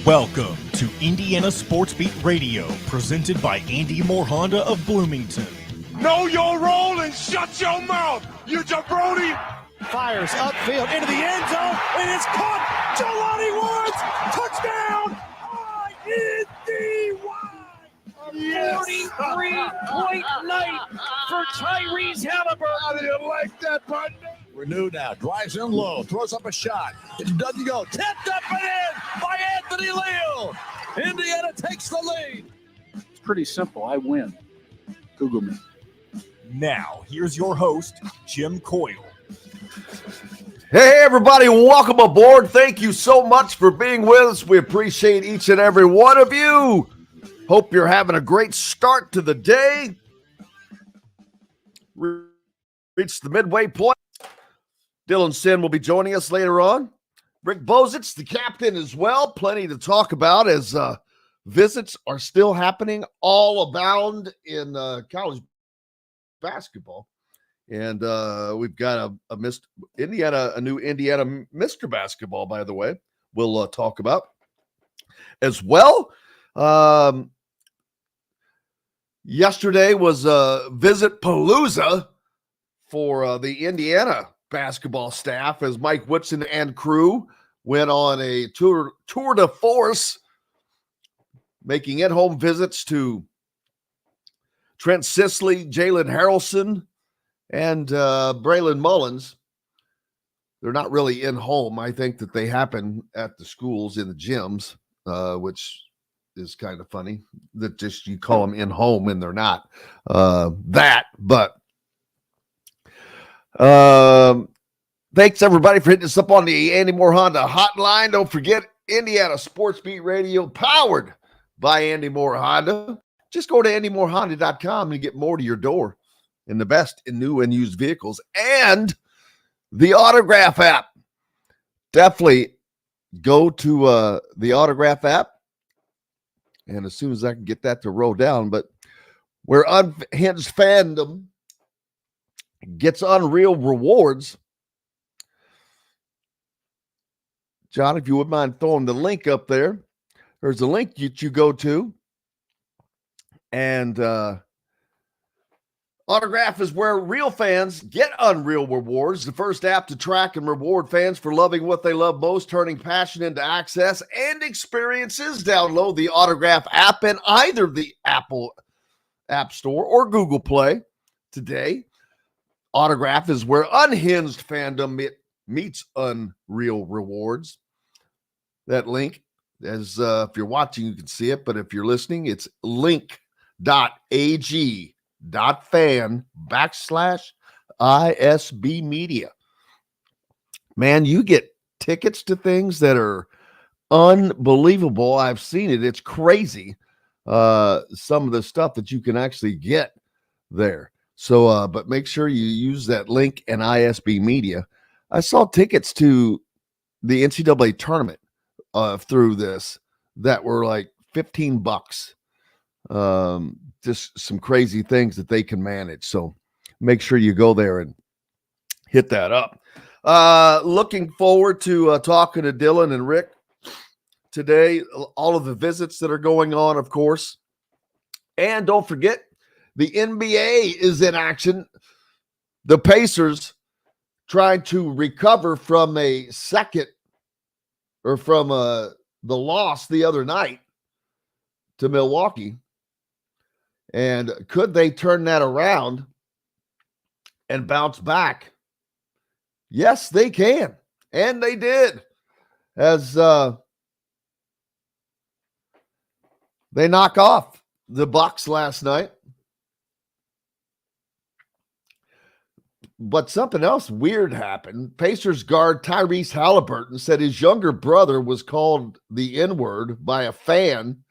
Welcome to Indiana Sports Beat Radio, presented by Andy Moore Honda of Bloomington. Know your role and shut your mouth, you jabroni! Fires upfield into the end zone, and it's caught. Jelani Woods, touchdown! Yes. 43-point night for Tyrese Halliburton. How do you like that, partner? Renew now, drives in low, throws up a shot. It doesn't go. Tipped up and in by Anthony Leal. Indiana takes the lead. It's pretty simple. I win. Google me. Now, here's your host, Jim Coyle. Hey, everybody, welcome aboard. Thank you so much for being with us. We appreciate each and every one of you. Hope you're having a great start to the day. Reached the midway point. Dylan Sinn will be joining us later on. Rick Bozich, the captain as well. Plenty to talk about as visits are still happening all abound in college basketball. And we've got a new Indiana Mr. Basketball, by the way, we'll talk about as well. Yesterday was a visit palooza for the Indiana basketball staff as Mike Whitson and crew went on a tour de force, making in-home visits to Trent Sisley, Jalen Harrelson, and Braylon Mullins. They're not really in-home. I think that they happen at the schools in the gyms, which is kind of funny that just you call them in-home and they're not but thanks everybody for hitting us up on the Andy Moore Honda hotline. Don't forget Indiana Sports Beat Radio, powered by Andy Moore Honda. Just go to andymoorehonda.com and get more to your door in the best in new and used vehicles and the Autograph app. Definitely go to the Autograph app. And as soon as I can get that to roll down, but where Unhinged Fandom gets unreal rewards. John, if you wouldn't mind throwing the link up there, there's a link that you go to. And Autograph is where real fans get unreal rewards. The first app to track and reward fans for loving what they love most, turning passion into access and experiences. Download the Autograph app in either the Apple App Store or Google Play today. Autograph is where Unhinged Fandom meets unreal rewards. That link, as if you're watching, you can see it, but if you're listening, it's link.ag.fan/ISB media. Man, you get tickets to things that are unbelievable. I've seen it. It's crazy. Some of the stuff that you can actually get there. So, but make sure you use that link and ISB media. I saw tickets to the NCAA tournament through this that were like $15. Just some crazy things that they can manage. So make sure you go there and hit that up. Looking forward to talking to Dylan and Rick today. All of the visits that are going on, of course. And don't forget, the NBA is in action. The Pacers trying to recover from the loss the other night to Milwaukee. And could they turn that around and bounce back? Yes, they can. And they did. As they knock off the Bucks last night. But something else weird happened. Pacers guard Tyrese Halliburton said his younger brother was called the N-word by a fan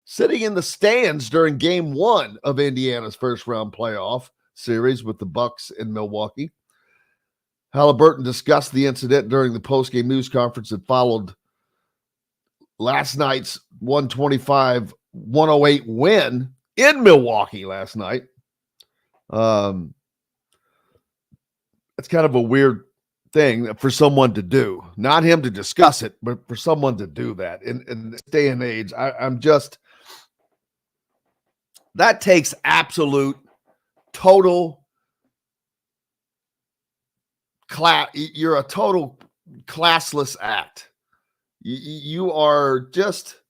sitting in the stands during game 1 of Indiana's first-round playoff series with the Bucks in Milwaukee. Halliburton discussed the incident during the post-game news conference that followed last night's 125-108 win in Milwaukee last night. It's kind of a weird thing for someone to do, not him to discuss it, but for someone to do that in this day and age. I'm just, that takes absolute total class. You're a total classless act. You are just,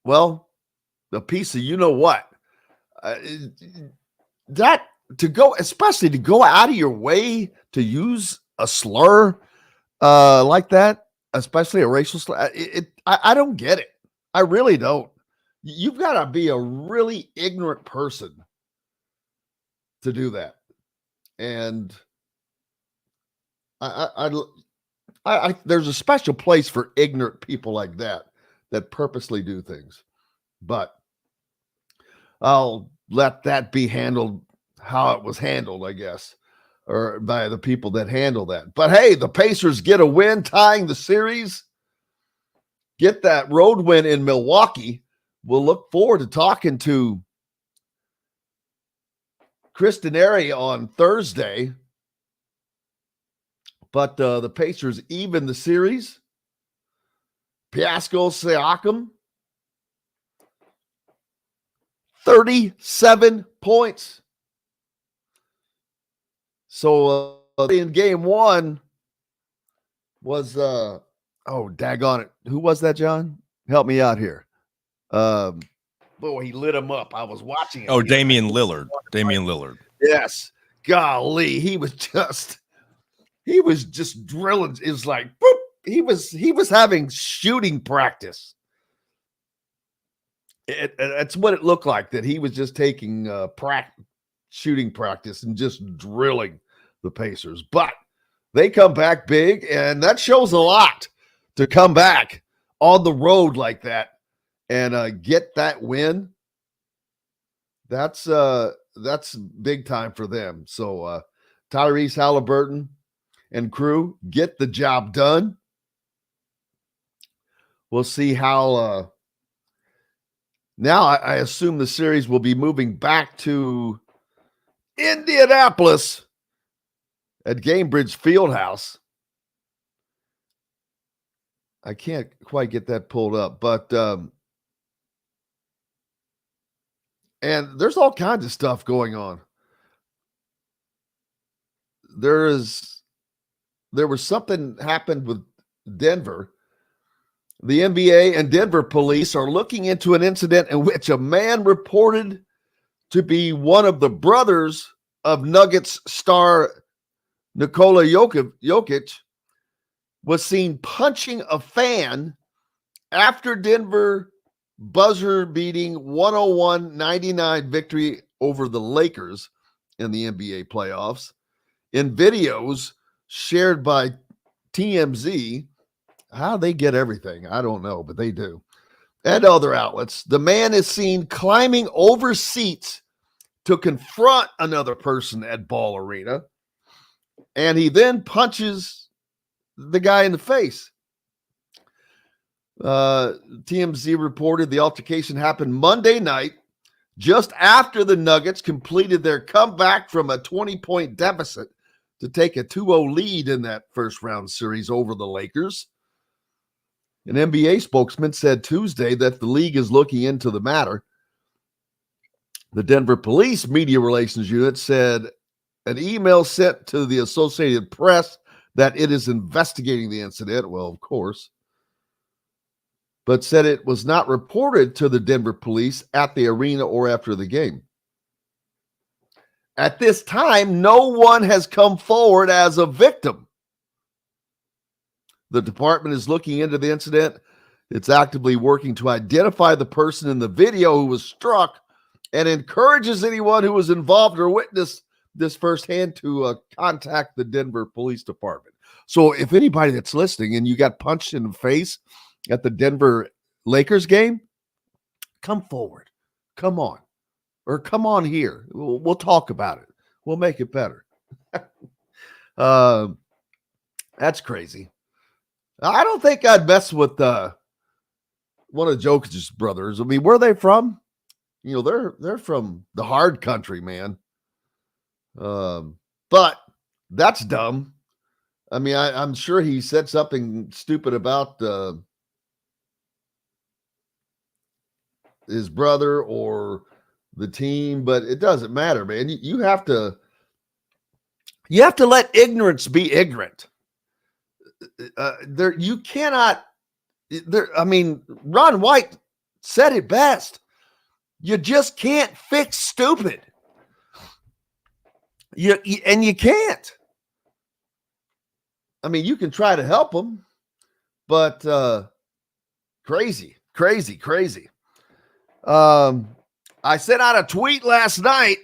well, a piece of, you know what, that to go, especially to go out of your way to use a slur like that, especially a racial slur. I don't get it. I really don't. You've got to be a really ignorant person to do that. And there's a special place for ignorant people like that purposely do things. But I'll let that be handled how it was handled, I guess, or by the people that handle that. But hey, the Pacers get a win, tying the series, get that road win in Milwaukee. We'll look forward to talking to Kristen Airy on Thursday. But the Pacers even the series. Pascal Siakam, 37 points. So in game one was daggone it. Who was that, John? Help me out here. Boy, he lit him up. I was watching it. Oh, Damian Lillard. Yes. Golly, he was just drilling. It was like, boop. He was having shooting practice. That's what it looked like, that he was just taking shooting practice and just drilling the Pacers. But they come back big, and that shows a lot to come back on the road like that and get that win. That's big time for them. So Tyrese Halliburton and crew get the job done. We'll see how now I assume the series will be moving back to Indianapolis at Gamebridge Fieldhouse. I can't quite get that pulled up, but and there's all kinds of stuff going on. There was something happened with Denver. The NBA and Denver police are looking into an incident in which a man reported to be one of the brothers of Nuggets star Nikola Jokic was seen punching a fan after Denver buzzer beating 101-99 victory over the Lakers in the NBA playoffs. In videos shared by TMZ, how they get everything, I don't know, but they do, and other outlets, the man is seen climbing over seats to confront another person at Ball Arena, and he then punches the guy in the face. TMZ reported the altercation happened Monday night, just after the Nuggets completed their comeback from a 20-point deficit to take a 2-0 lead in that first-round series over the Lakers. An NBA spokesman said Tuesday that the league is looking into the matter. The Denver Police Media Relations Unit said an email sent to the Associated Press that it is investigating the incident. Well, of course. But said it was not reported to the Denver police at the arena or after the game. At this time, no one has come forward as a victim. The department is looking into the incident. It's actively working to identify the person in the video who was struck and encourages anyone who was involved or witnessed this firsthand to contact the Denver Police Department. So if anybody that's listening and you got punched in the face at the Denver Lakers game, come forward. Come on. Or come on here. We'll talk about it. We'll make it better. That's crazy. I don't think I'd mess with one of Jokic's brothers. I mean, where are they from? You know, they're from the hard country, man. But That's dumb. I mean, I'm sure he said something stupid about his brother or the team, but it doesn't matter, man. You have to let ignorance be ignorant. You cannot. I mean, Ron White said it best. You just can't fix stupid. You can't. I mean, you can try to help them, but crazy. I sent out a tweet last night.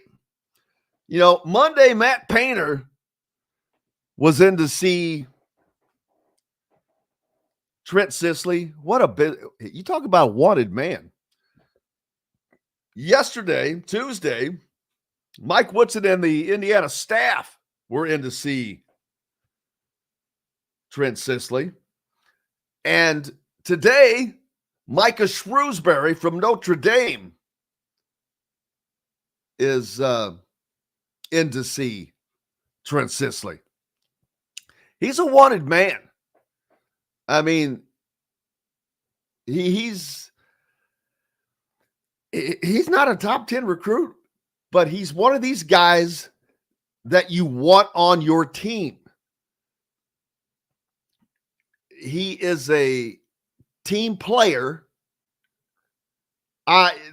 You know, Monday, Matt Painter was in to see Trent Sisley. What a bit. You talk about a wanted man. Yesterday, Tuesday, Mike Woodson and the Indiana staff were in to see Trent Sisley. And today, Micah Shrewsbury from Notre Dame is in to see Trent Sisley. He's a wanted man. I mean, he's not a top 10 recruit, but he's one of these guys that you want on your team. He is a team player.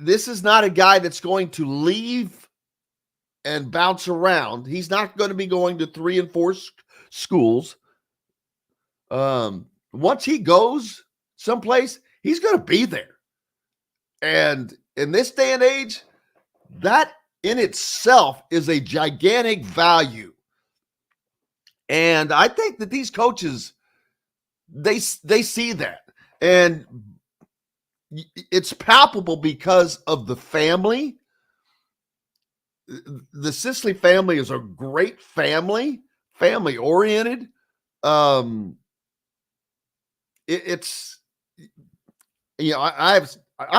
This is not a guy that's going to leave and bounce around. He's not going to be going to 3 and 4 schools. Once he goes someplace, he's going to be there. And in this day and age, that in itself is a gigantic value. And I think that these coaches, they see that. And it's palpable because of the family. The Sisley family is a great family oriented. It's, you know, I've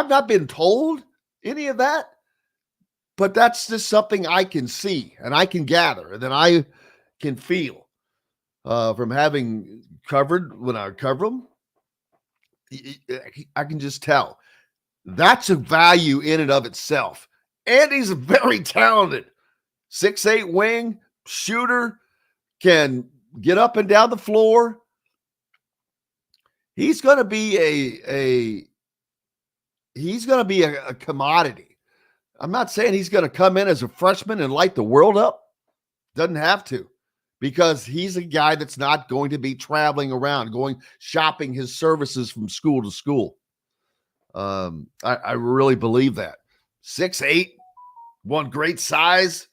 not been told any of that, but that's just something I can see and I can gather and then I can feel from having covered when I cover them. I can just tell that's a value in and of itself. And he's a very talented 6'8" wing shooter, can get up and down the floor. He's going to be a commodity. I'm not saying he's going to come in as a freshman and light the world up. Doesn't have to, because he's a guy that's not going to be traveling around, shopping his services from school to school. I really believe that. 6'8", one great size,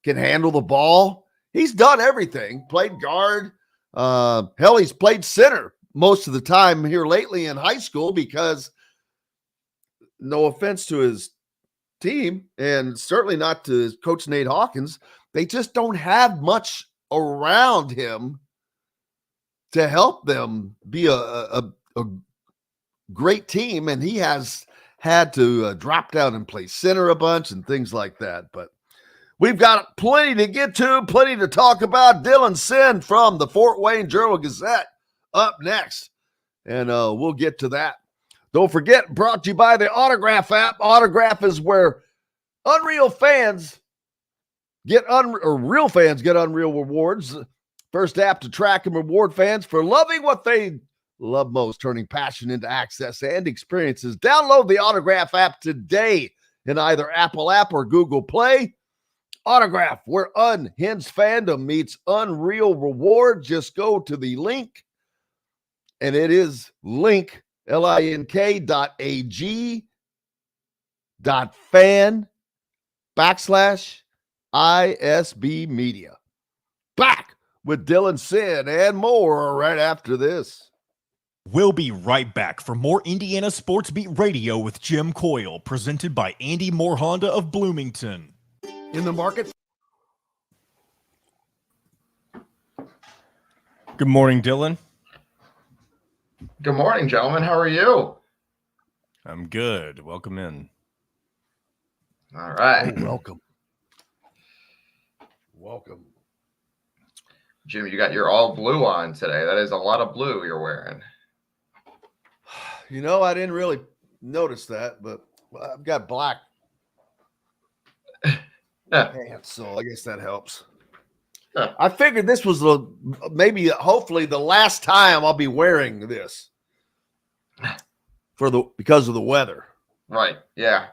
can handle the ball. He's done everything. Played guard. Hell, he's played center most of the time here lately in high school because, no offense to his team and certainly not to his coach Nate Hawkins, they just don't have much around him to help them be a great team. And he has had to drop down and play center a bunch and things like that. But we've got plenty to get to, plenty to talk about. Dylan Sinn from the Fort Wayne Journal-Gazette up next, and we'll get to that. Don't forget, brought to you by the Autograph app. Autograph is where real fans get unreal rewards. First app to track and reward fans for loving what they love most, turning passion into access and experiences. Download the Autograph app today in either Apple app or Google Play. Autograph, where unhinged fandom meets unreal reward. Just go to the link, and it is link.ag.fan/ISB Media. Back with Dylan Sinn and more right after this. We'll be right back for more Indiana Sports Beat Radio with Jim Coyle, presented by Andy Moore Honda of Bloomington. In the market. Good morning, Dylan. Good morning, gentlemen. How are you? I'm good. Welcome in. All right. Oh, welcome. Jim, you got your all blue on today. That is a lot of blue you're wearing. You know, I didn't really notice that, but I've got black pants, so I guess that helps. Huh. I figured this was hopefully the last time I'll be wearing this because of the weather. Right. Yeah.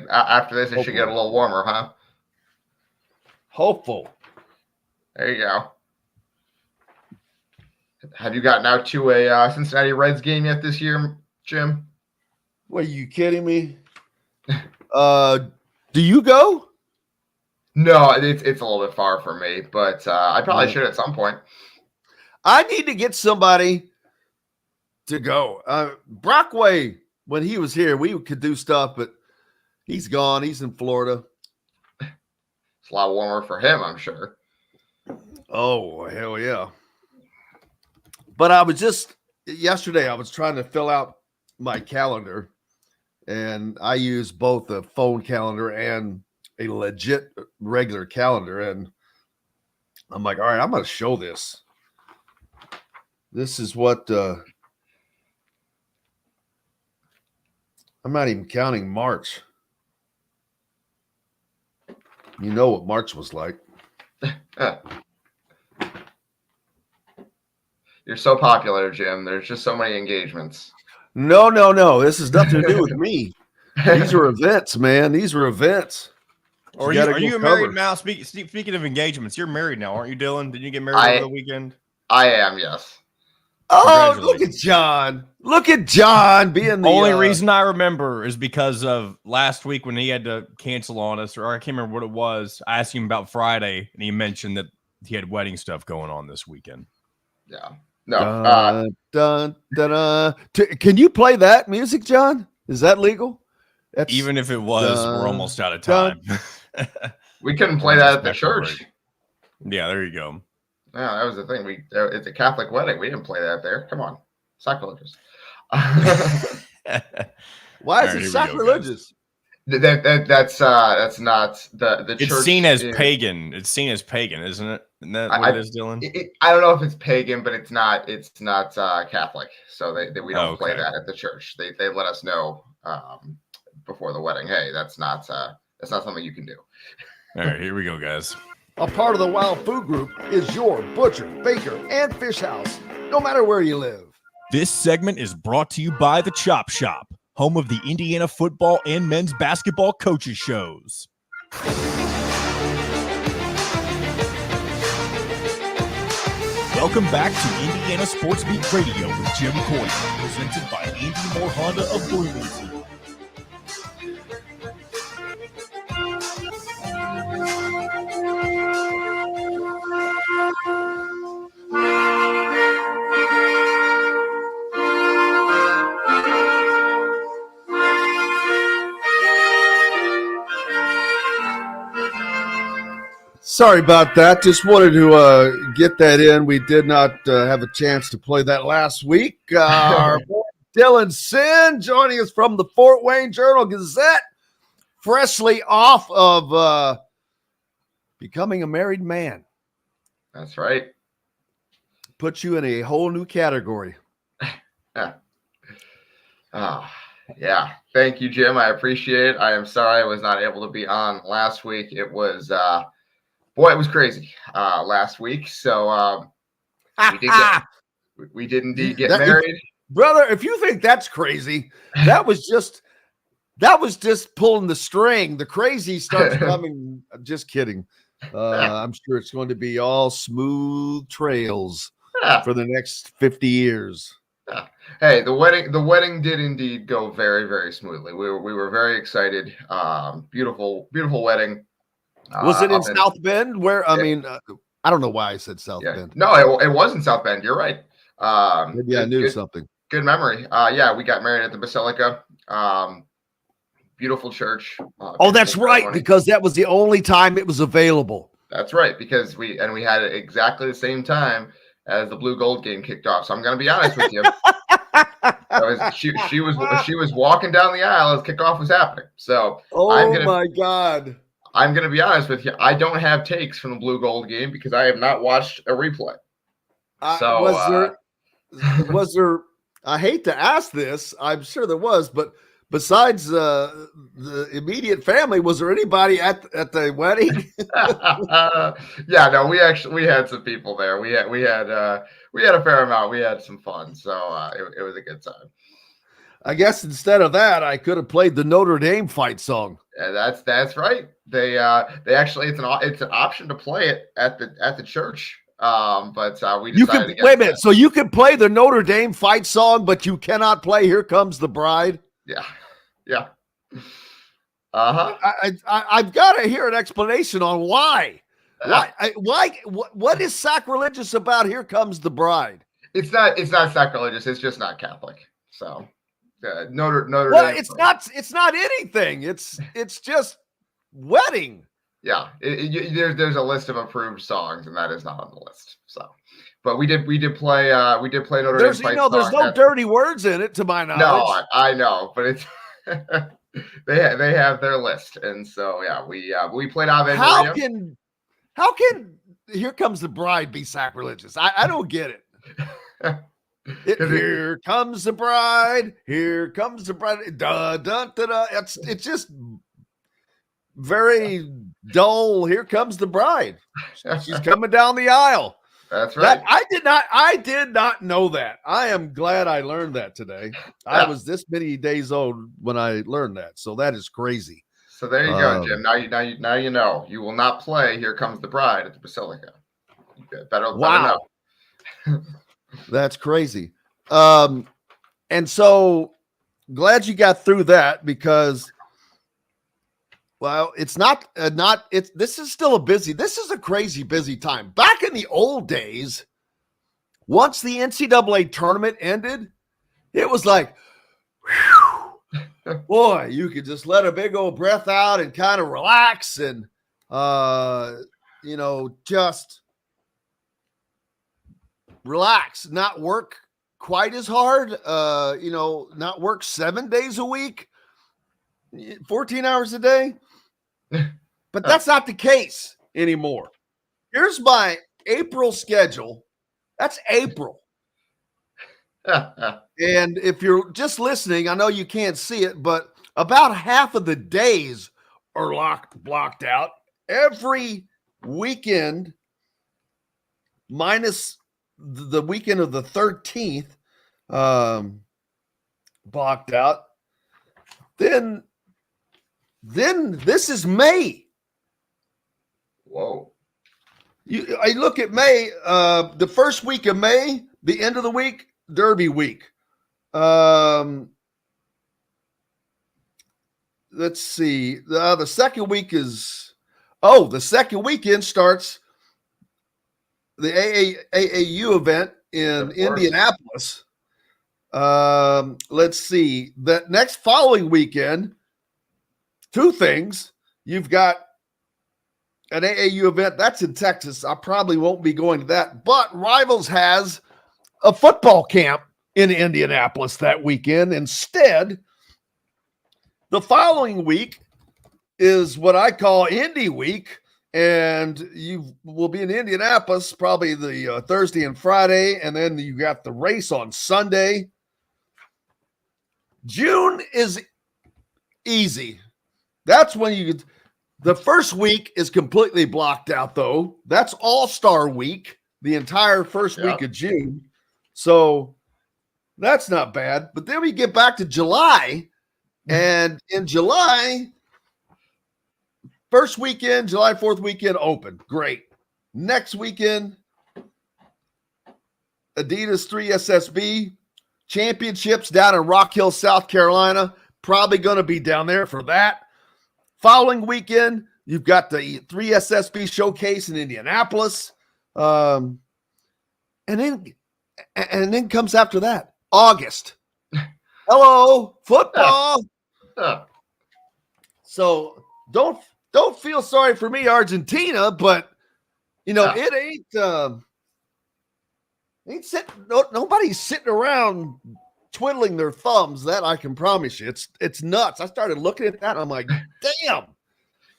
After this, it should get a little warmer, huh? Hopeful. There you go. Have you gotten out to a Cincinnati Reds game yet this year, Jim? What, are you kidding me? Do you go? No, it's a little bit far for me, but I probably should at some point. I need to get somebody to go. Brockway, when he was here, we could do stuff, but he's gone. He's in Florida. It's a lot warmer for him, I'm sure. Oh, hell yeah. But yesterday I was trying to fill out my calendar, and I use both a phone calendar and a legit regular calendar. And I'm like, all right, I'm going to show this. This is what I'm not even counting March. You know what March was like. You're so popular, Jim. There's just so many engagements. No. This has nothing to do with me. These are events, man. These are events. Or are you married now? Speaking of engagements, you're married now, aren't you, Dylan? Did you get married over the weekend? I am, yes. Oh, look at John. Look at John being the only reason I remember is because of last week when he had to cancel on us, or I can't remember what it was. I asked him about Friday, and he mentioned that he had wedding stuff going on this weekend. Yeah. No. Can you play that music, John? Is that legal? Even if it was, we're almost out of time. We couldn't play that at the church. Yeah, there you go. No, that was the thing. It's a Catholic wedding. We didn't play that there. Come on, sacrilegious. Why is it sacrilegious? That's not the church. It's seen as pagan. It's seen as pagan, isn't it? Isn't that what it is, Dylan? I don't know if it's pagan, but it's not Catholic. So we don't play that at the church. They let us know before the wedding. Hey, that's not something you can do. All right, here we go, guys. A part of the Wild Food Group is your butcher, baker, and fish house, no matter where you live. This segment is brought to you by the Chop Shop, home of the Indiana football and men's basketball coaches shows. Welcome back to Indiana Sports Beat Radio with Jim Coyle, presented by Andy Moore Honda of Bloomington. Sorry about that. Just wanted to get that in. We did not have a chance to play that last week. Our boy Dylan Sinn joining us from the Fort Wayne Journal-Gazette, freshly off of becoming a married man. That's right. Puts you in a whole new category. Yeah. Thank you, Jim. I appreciate it. I am sorry I was not able to be on last week. It was it was crazy last week. So we did indeed get married. Brother, if you think that's crazy, that was just pulling the string. The crazy starts coming. Just kidding. I'm sure it's going to be all smooth trails for the next 50 years. Hey, the wedding did indeed go very, very smoothly. We were very excited. Beautiful wedding. Was it in South Bend? Where I don't know why I said South Bend. No, it was in South Bend. You're right. Maybe I knew something. Good memory. Yeah, we got married at the Basilica. Beautiful church. That's right, because that was the only time it was available. That's right, because we had it exactly the same time as the Blue Gold game kicked off. So I'm going to be honest with you. She was walking down the aisle as kickoff was happening. So my God. I'm going to be honest with you. I don't have takes from the Blue Gold game because I have not watched a replay. Was there? I hate to ask this. I'm sure there was, but besides the immediate family, was there anybody at the wedding? Yeah, no, we had some people there. We had a fair amount. We had some fun, so it was a good time. I guess instead of that, I could have played the Notre Dame fight song. Yeah, that's right. They actually it's an option to play it at the church. But we decided wait a minute. So you can play the Notre Dame fight song, but you cannot play "Here Comes the Bride." Yeah. I've got to hear an explanation on why. What is sacrilegious about "Here Comes the Bride"? It's not sacrilegious. It's just not Catholic. So Notre well, Dame. It's not anything. It's just wedding. Yeah, there's a list of approved songs, and that is not on the list. So, but we did play Notre Dame. There's no dirty words in it, to my knowledge. No, I know, but it's they have their list, and so yeah, we played Ave Maria. How can "Here Comes the Bride" be sacrilegious? I don't get it. Here comes the bride. Here comes the bride. Da, da, da, da. It's just very dull. Here comes the bride. She's coming down the aisle. That's right. I did not know that. I am glad I learned that today. I was this many days old when I learned that. So that is crazy. So there you go, Jim. Now you know. You will not play "Here Comes the Bride" at the Basilica. Better know. That's crazy. And so glad you got through that, because well, it's this is still this is a crazy busy time. Back in the old days, once the NCAA tournament ended, it was like, whew, boy, you could just let a big old breath out and kind of relax and, just relax, not work quite as hard, not work 7 days a week, 14 hours a day. But that's not the case anymore. Here's my April schedule. That's April. And if you're just listening, I know you can't see it, but about half of the days are blocked out. Every weekend, minus the weekend of the 13th, blocked out. Then this is May. Whoa. I look at May, the first week of May, the end of the week, Derby week. Let's see. The second week the second weekend starts the AAU event in Indianapolis. Let's see. That next following weekend, two things. You've got an AAU event. That's in Texas. I probably won't be going to that. But Rivals has a football camp in Indianapolis that weekend. Instead, the following week is what I call Indy Week. And you will be in Indianapolis probably the Thursday and Friday. And then you got the race on Sunday. June is easy. That's when the first week is completely blocked out, though. That's All-Star Week, the entire first week of June. So that's not bad. But then we get back to July. And in July, first weekend, July 4th weekend, open. Great. Next weekend, Adidas 3 SSB championships down in Rock Hill, South Carolina. Probably going to be down there for that. Following weekend, you've got the 3 SSB showcase in Indianapolis. And then comes after that, August. Hello, football. So don't feel sorry for me, Argentina, but it ain't sitting. Nobody's sitting around twiddling their thumbs. That I can promise you. It's nuts. I started looking at that, and I'm like, damn.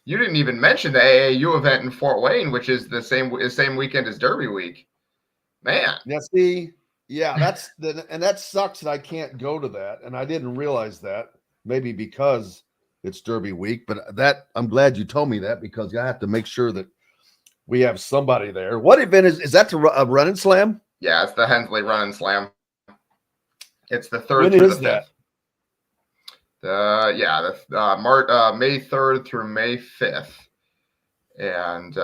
You didn't even mention the AAU event in Fort Wayne, which is the same weekend as Derby Week. Man. And that sucks that I can't go to that. And I didn't realize that, maybe because it's Derby week, but that I'm glad you told me that, because I have to make sure that we have somebody there. What event is that? A run and slam? Yeah, it's the Hensley Run and Slam. It's the 3rd When through is the 5th. May 3rd through May 5th. And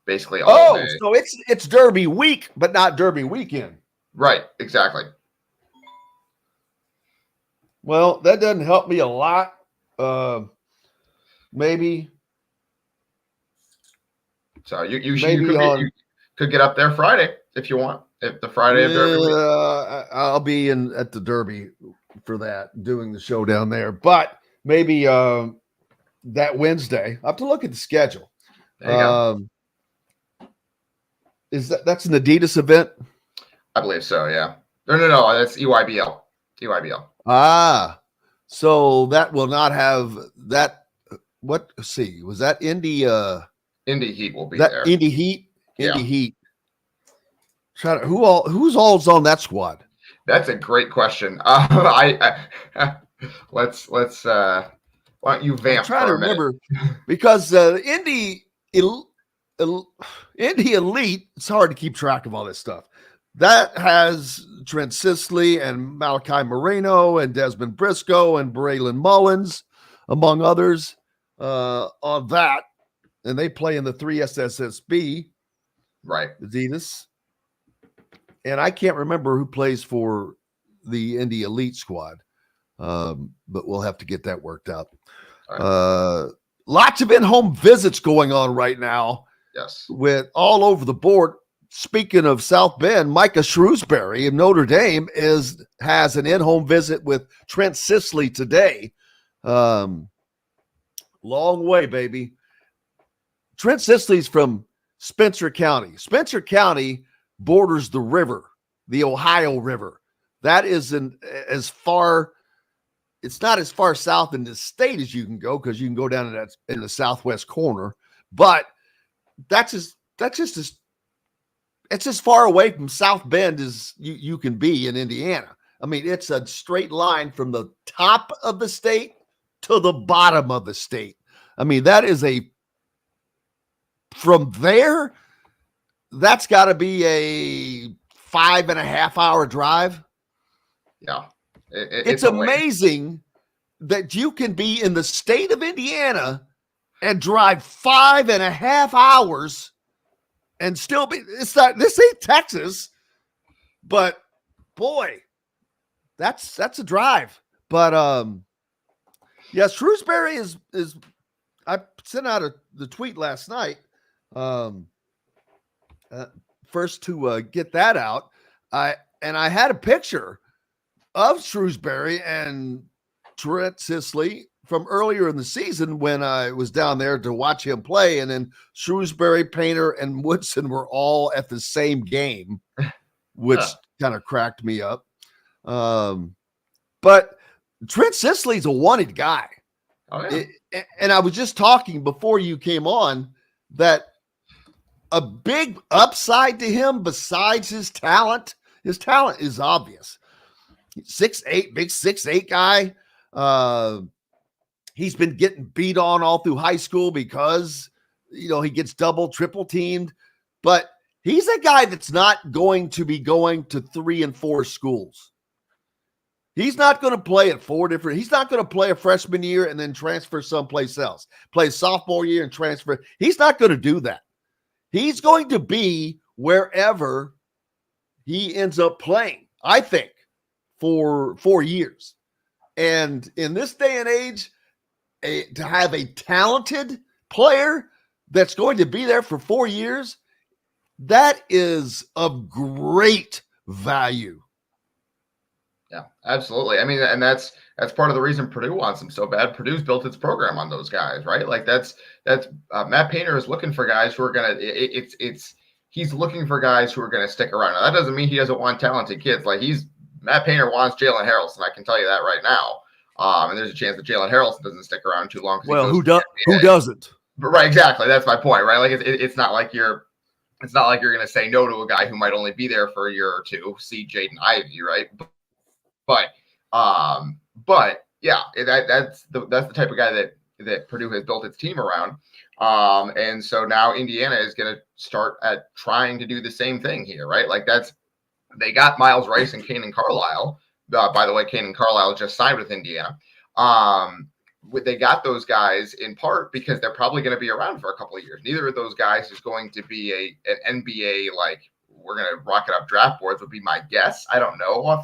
basically all day. So it's Derby week, but not Derby weekend. Right, exactly. Well, that doesn't help me a lot. Maybe. So you could get up there Friday if you want. If the Friday of Derby week. I'll be at the Derby for that, doing the show down there. But maybe that Wednesday. I have to look at the schedule. There you go. That's an Adidas event? I believe so, yeah. No, that's EYBL. Ah, so that will not have that. Was that Indy? Indy Heat will be that there. Indy Heat? Yeah. Heat. Who's all's on that squad? That's a great question. Let's why don't you vamp? I'm trying to remember because Indy Elite. It's hard to keep track of all this stuff. That has Trent Sisley and Malachi Moreno and Desmond Briscoe and Braylon Mullins, among others, on that. And they play in the 3SSSB. Right. Adidas. And I can't remember who plays for the Indy Elite squad, but we'll have to get that worked out. Right. Lots of in-home visits going on right now. Yes. With all over the board. Speaking of South Bend, Micah Shrewsbury of Notre Dame has an in-home visit with Trent Sisley today. Long way, baby. Trent Sisley's from Spencer County. Spencer County borders the river, the Ohio River. That is it's not as far south in the state as you can go, because you can go down in the southwest corner, but it's as far away from South Bend as you can be in Indiana. I mean, it's a straight line from the top of the state to the bottom of the state. I mean, from there, that's got to be a 5.5 hour drive. Yeah. It's amazing that you can be in the state of Indiana and drive 5.5 hours and still be, this ain't Texas, but boy, that's a drive. But yeah, Shrewsbury is I sent out the tweet last night. First to get that out. I had a picture of Shrewsbury and Trent Sisley from earlier in the season when I was down there to watch him play. And then Shrewsbury, Painter, and Woodson were all at the same game, which kind of cracked me up. But Trent Sisley's a wanted guy. Oh, yeah. And I was just talking before you came on that a big upside to him besides his talent is obvious. 6'8", big 6'8" guy. He's been getting beat on all through high school because, he gets double, triple teamed, but he's a guy that's not going to be going to 3 and 4 schools. He's not going to play at 4 different. He's not going to play a freshman year and then transfer someplace else. Play sophomore year and transfer. He's not going to do that. He's going to be wherever he ends up playing, I think, for 4 years. And in this day and age, to have a talented player that's going to be there for 4 years, that is of great value. Yeah, absolutely. I mean, and that's part of the reason Purdue wants him so bad. Purdue's built its program on those guys, right? Like that's Matt Painter is looking for guys who are gonna. He's looking for guys who are gonna stick around. Now, that doesn't mean he doesn't want talented kids. Like Matt Painter wants Jalen Harrelson. I can tell you that right now. And there's a chance that Jalen Harrelson doesn't stick around too long. Well, who doesn't? But right, exactly. That's my point, right? Like it's not like you're it's not like you're going to say no to a guy who might only be there for a year or two. See Jaden Ivey, right? But yeah, that's the type of guy that Purdue has built its team around. And so now Indiana is going to start at trying to do the same thing here, right? Like they got Miles Rice and Kanan Carlisle. By the way, Kanan Carlisle just signed with Indiana. They got those guys in part because they're probably going to be around for a couple of years. Neither of those guys is going to be an NBA, like, we're going to rocket up draft boards would be my guess. I don't know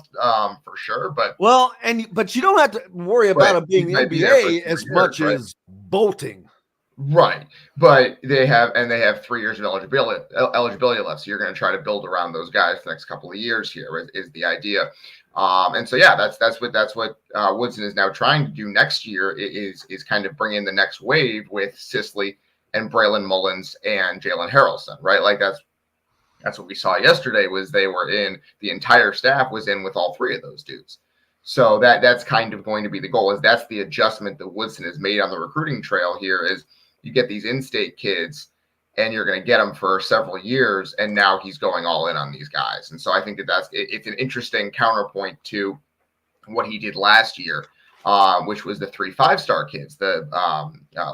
for sure, but but you don't have to worry about it being NBA as much as bolting. Right. But they have 3 years of eligibility left. So you're going to try to build around those guys the next couple of years here is the idea. And so, yeah, that's what Woodson is now trying to do next year is kind of bring in the next wave with Sisley and Braylon Mullins and Jalen Harrelson, right? Like that's what we saw yesterday was the entire staff was in with all three of those dudes. So that's kind of going to be the goal that's the adjustment that Woodson has made on the recruiting trail here is you get these in-state kids and you're going to get them for several years. And now he's going all in on these guys. And so I think it's an interesting counterpoint to what he did last year, which was the 3 5-star kids, the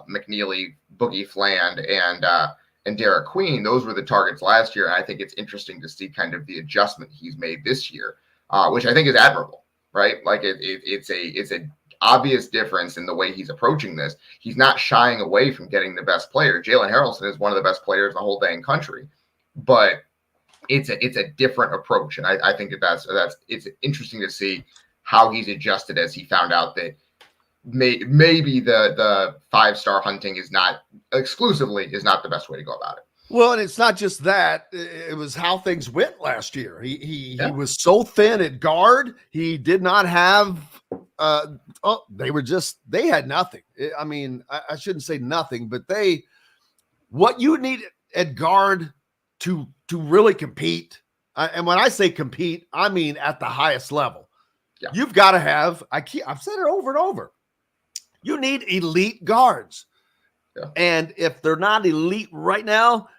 McNeely, Boogie Fland, and Derek Queen. Those were the targets last year. And I think it's interesting to see kind of the adjustment he's made this year, which I think is admirable, right? Like it's a obvious difference in the way he's approaching this. He's not shying away from getting the best player. Jalen Harrelson is one of the best players in the whole dang country, but it's a different approach. And I think it's interesting to see how he's adjusted as he found out that maybe the 5-star hunting is not the best way to go about it. Well, and it's not just that. It was how things went last year. He was so thin at guard. He did not have they had nothing. I mean, I shouldn't say nothing, but what you need at guard to really compete. And when I say compete, I mean at the highest level. Yeah. You've got to have, I've said it over and over. You need elite guards. Yeah. And if they're not elite right now,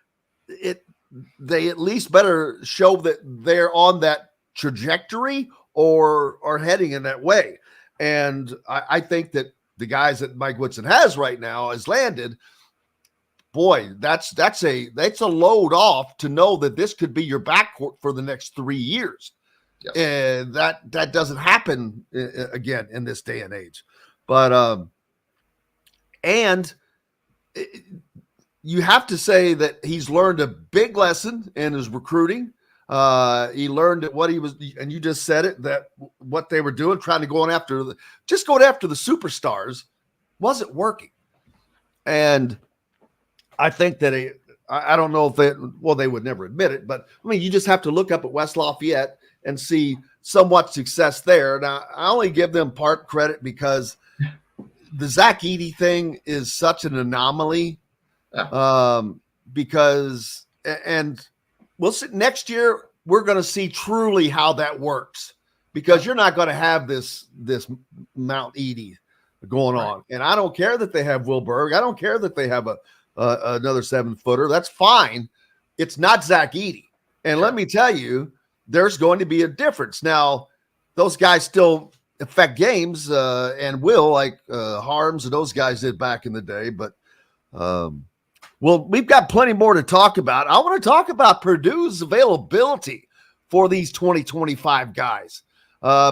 they at least better show that they're on that trajectory or are heading in that way. And I think that the guys that Mike Woodson has right now has landed. Boy, that's a load off to know that this could be your backcourt for the next 3 years. Yes. And that doesn't happen again in this day and age. But you have to say that he's learned a big lesson in his recruiting. He learned that what he was, and you just said it, that what they were doing, trying to going after the superstars wasn't working. And I think that I don't know if they would never admit it, but I mean, you just have to look up at West Lafayette and see somewhat success there. Now, I only give them part credit because the Zach Edey thing is such an anomaly. Because we'll see next year, we're going to see truly how that works because you're not going to have this Mount Edey going on. And I don't care that they have Will Berg. I don't care that they have another 7-footer. That's fine. It's not Zach Edey. And let me tell you, there's going to be a difference. Now, those guys still affect games and will, like Harms and those guys did back in the day. But, well, we've got plenty more to talk about. I want to talk about Purdue's availability for these 2025 guys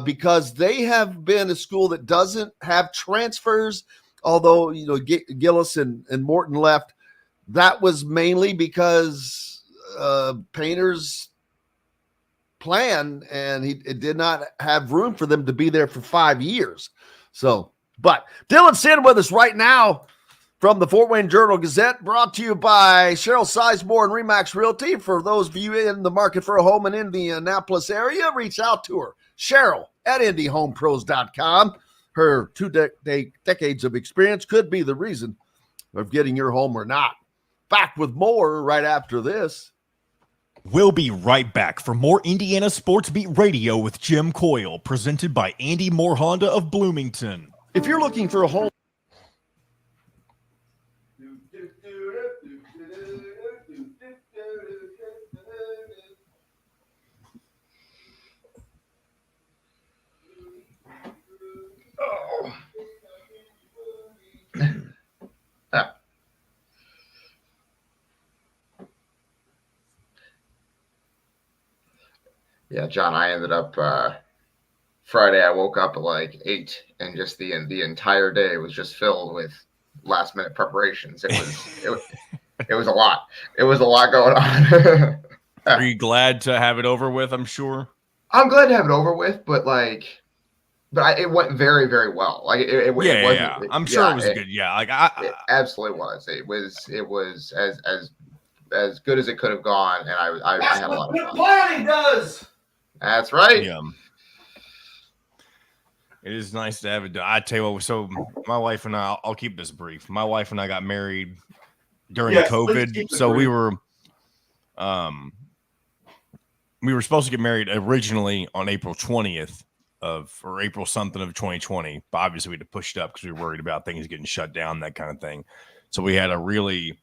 because they have been a school that doesn't have transfers, although, Gillis and Morton left. That was mainly because Painter's plan, and it did not have room for them to be there for 5 years. So, but Dylan Sinn with us right now from the Fort Wayne Journal-Gazette, brought to you by Cheryl Sizemore and Remax Realty. For those of you in the market for a home in the Indianapolis area, reach out to her, Cheryl at IndyHomePros.com. Her 2 decades of experience could be the reason of getting your home or not. Back with more right after this. We'll be right back for more Indiana Sports Beat Radio with Jim Coyle, presented by Andy Moore Honda of Bloomington. If you're looking for a home, Yeah, John, I ended up Friday. I woke up at like 8, and just the entire day was just filled with last minute preparations. It was a lot. It was a lot going on. Are you glad to have it over with? I'm sure. I'm glad to have it over with, but it went very, very well. Like it wasn't. Yeah. I'm sure it was good. Yeah, like it absolutely was. It was as good as it could have gone, and I had a lot of fun. Planning does. That's right. Yeah. It is nice to have it done. I tell you what, so my wife and I'll keep this brief. My wife and I got married during COVID. So we were supposed to get married originally on April 20th or April something of 2020. But obviously we had to push it up because we were worried about things getting shut down, that kind of thing. So we had a really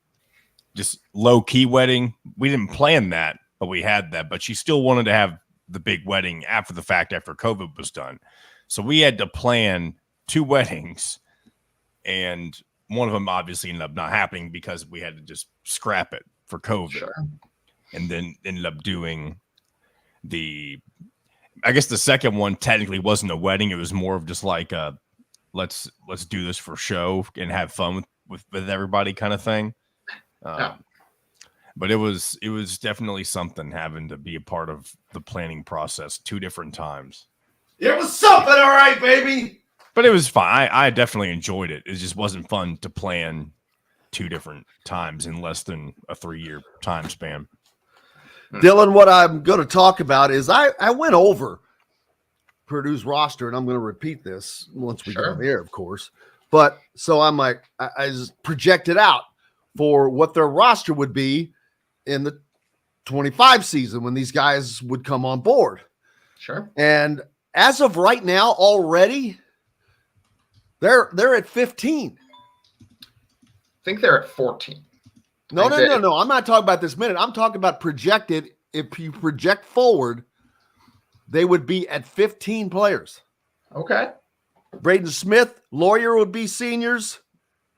just low key wedding. We didn't plan that, but we had that. But she still wanted to have the big wedding after the fact, after COVID was done. So we had to plan 2 weddings, and one of them obviously ended up not happening because we had to just scrap it for COVID. Sure. And then ended up doing I guess the second one technically wasn't a wedding. It was more of just like let's do this for show and have fun with everybody kind of thing. But it was definitely something having to be a part of the planning process 2 different times. It was something, all right, baby. But it was fine. I definitely enjoyed it. It just wasn't fun to plan 2 different times in less than a 3-year time span. Dylan, what I'm going to talk about is I went over Purdue's roster, and I'm going to repeat this once we get on the air, of course. But so I'm like, I just projected out for what their roster would be in the 25 season when these guys would come on board. Sure. And as of right now, already, they're at 15. I think they're at 14. No. I'm not talking about this minute. I'm talking about projected. If you project forward, they would be at 15 players. Okay. Braden Smith, Lawyer would be seniors.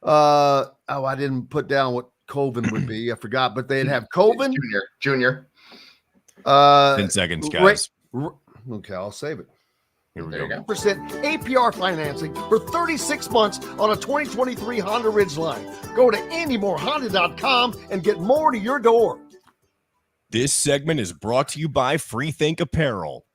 I didn't put down what Colvin would be. I forgot, but they'd have Colvin. Junior. 10 seconds, guys. Okay, I'll save it. Here we There go. you go. Percent APR financing for 36 months on a 2023 Honda Ridgeline. Go to AndyMooreHonda.com and get more to your door. This segment is brought to you by Freethink Apparel.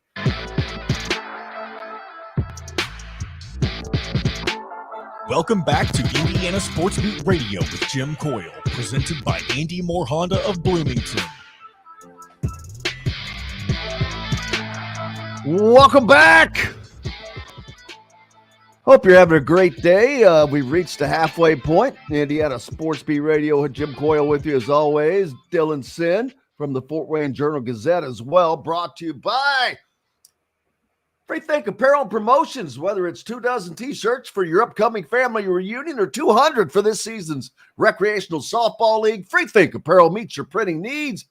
Welcome back to Indiana Sports Beat Radio with Jim Coyle, presented by Andy Moore Honda of Bloomington. Welcome back. Hope you're having a great day. We've reached the halfway point. Indiana Sports Beat Radio with Jim Coyle with you as always. Dylan Sinn from the Fort Wayne Journal-Gazette as well, brought to you by Freethink Apparel and Promotions. Whether it's 24 t-shirts for your upcoming family reunion or 200 for this season's recreational softball league, Freethink Apparel meets your printing needs.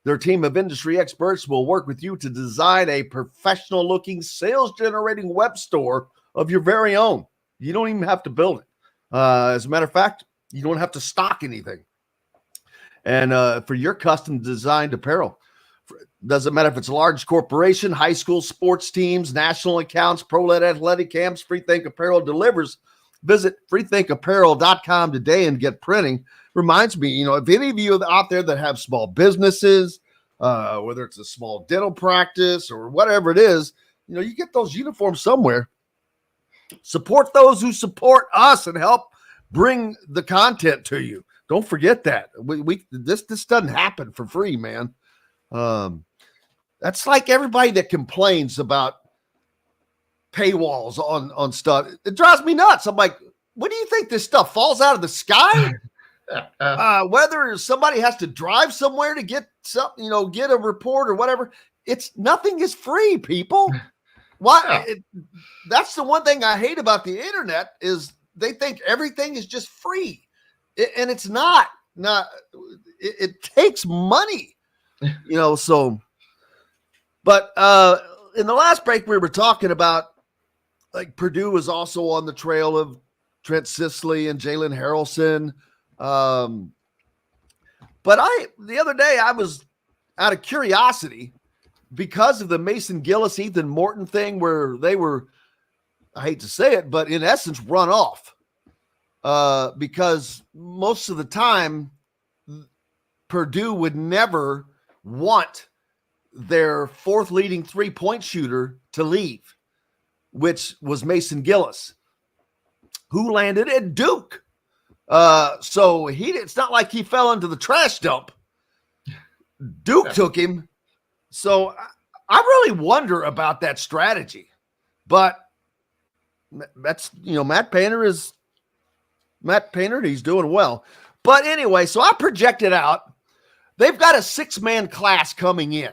Their team of industry experts will work with you to design a professional-looking, sales-generating web store of your very own. You don't even have to build it. As a matter of fact, you don't have to stock anything. And for your custom-designed apparel, doesn't matter if it's a large corporation, high school sports teams, national accounts, pro-led athletic camps, Freethink Apparel delivers. Visit freethinkapparel.com today and get printing. Reminds me, if any of you out there that have small businesses, whether it's a small dental practice or whatever it is, you get those uniforms somewhere. Support those who support us and help bring the content to you. Don't forget that. This doesn't happen for free, man. That's like everybody that complains about paywalls on stuff. It drives me nuts. I'm like, what do you think this stuff falls out of the sky? Whether somebody has to drive somewhere to get something, get a report or whatever, nothing is free, people. Why? That's the one thing I hate about the internet is they think everything is just free, and it's not. It takes money, So, but in the last break we were talking about, like Purdue was also on the trail of Trent Sisley and Jalen Harrelson. But the other day I was out of curiosity because of the Mason Gillis, Ethan Morton thing, where they were, I hate to say it, but in essence, run off. Because most of the time, Purdue would never want their fourth leading 3-point shooter to leave, which was Mason Gillis, who landed at Duke. So it's not like he fell into the trash dump. Duke took him. So I really wonder about that strategy. But that's, Matt Painter, he's doing well. But anyway, so I projected out, they've got a 6-man class coming in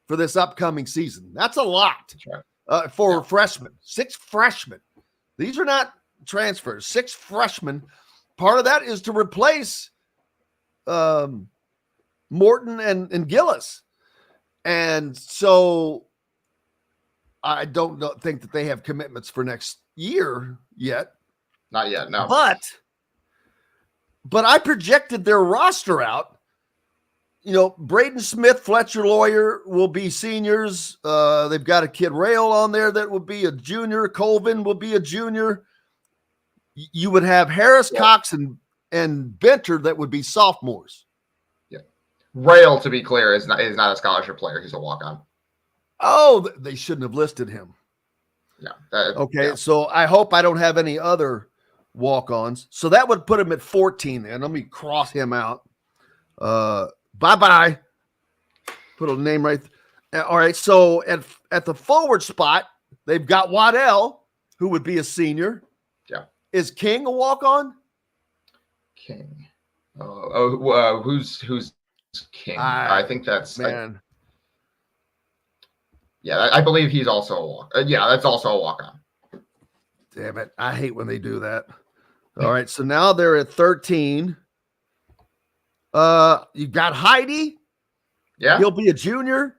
for this upcoming season. That's a lot for freshmen. 6 freshmen. These are not transfers. 6 freshmen. Part of that is to replace Morton and Gillis. And so I don't think that they have commitments for next year yet. Not yet, no. But I projected their roster out. Braden Smith, Fletcher Lawyer will be seniors. They've got a kid Rail on there that will be a junior. Colvin will be a junior. You would have Harris, Cox, and Benter that would be sophomores. Yeah. Rail, to be clear, is not a scholarship player. He's a walk-on. Oh, they shouldn't have listed him. Yeah. Okay, so I hope I don't have any other walk-ons. So that would put him at 14 then. Let me cross him out. Bye-bye. Put a name right there. All right, so at the forward spot, they've got Waddell, who would be a senior. Yeah. Is King a walk-on? King. Who's King? I think that's man. I believe he's also a walk. That's also a walk-on. Damn it. I hate when they do that. All right, so now they're at 13. You got Heidi. Yeah. He'll be a junior.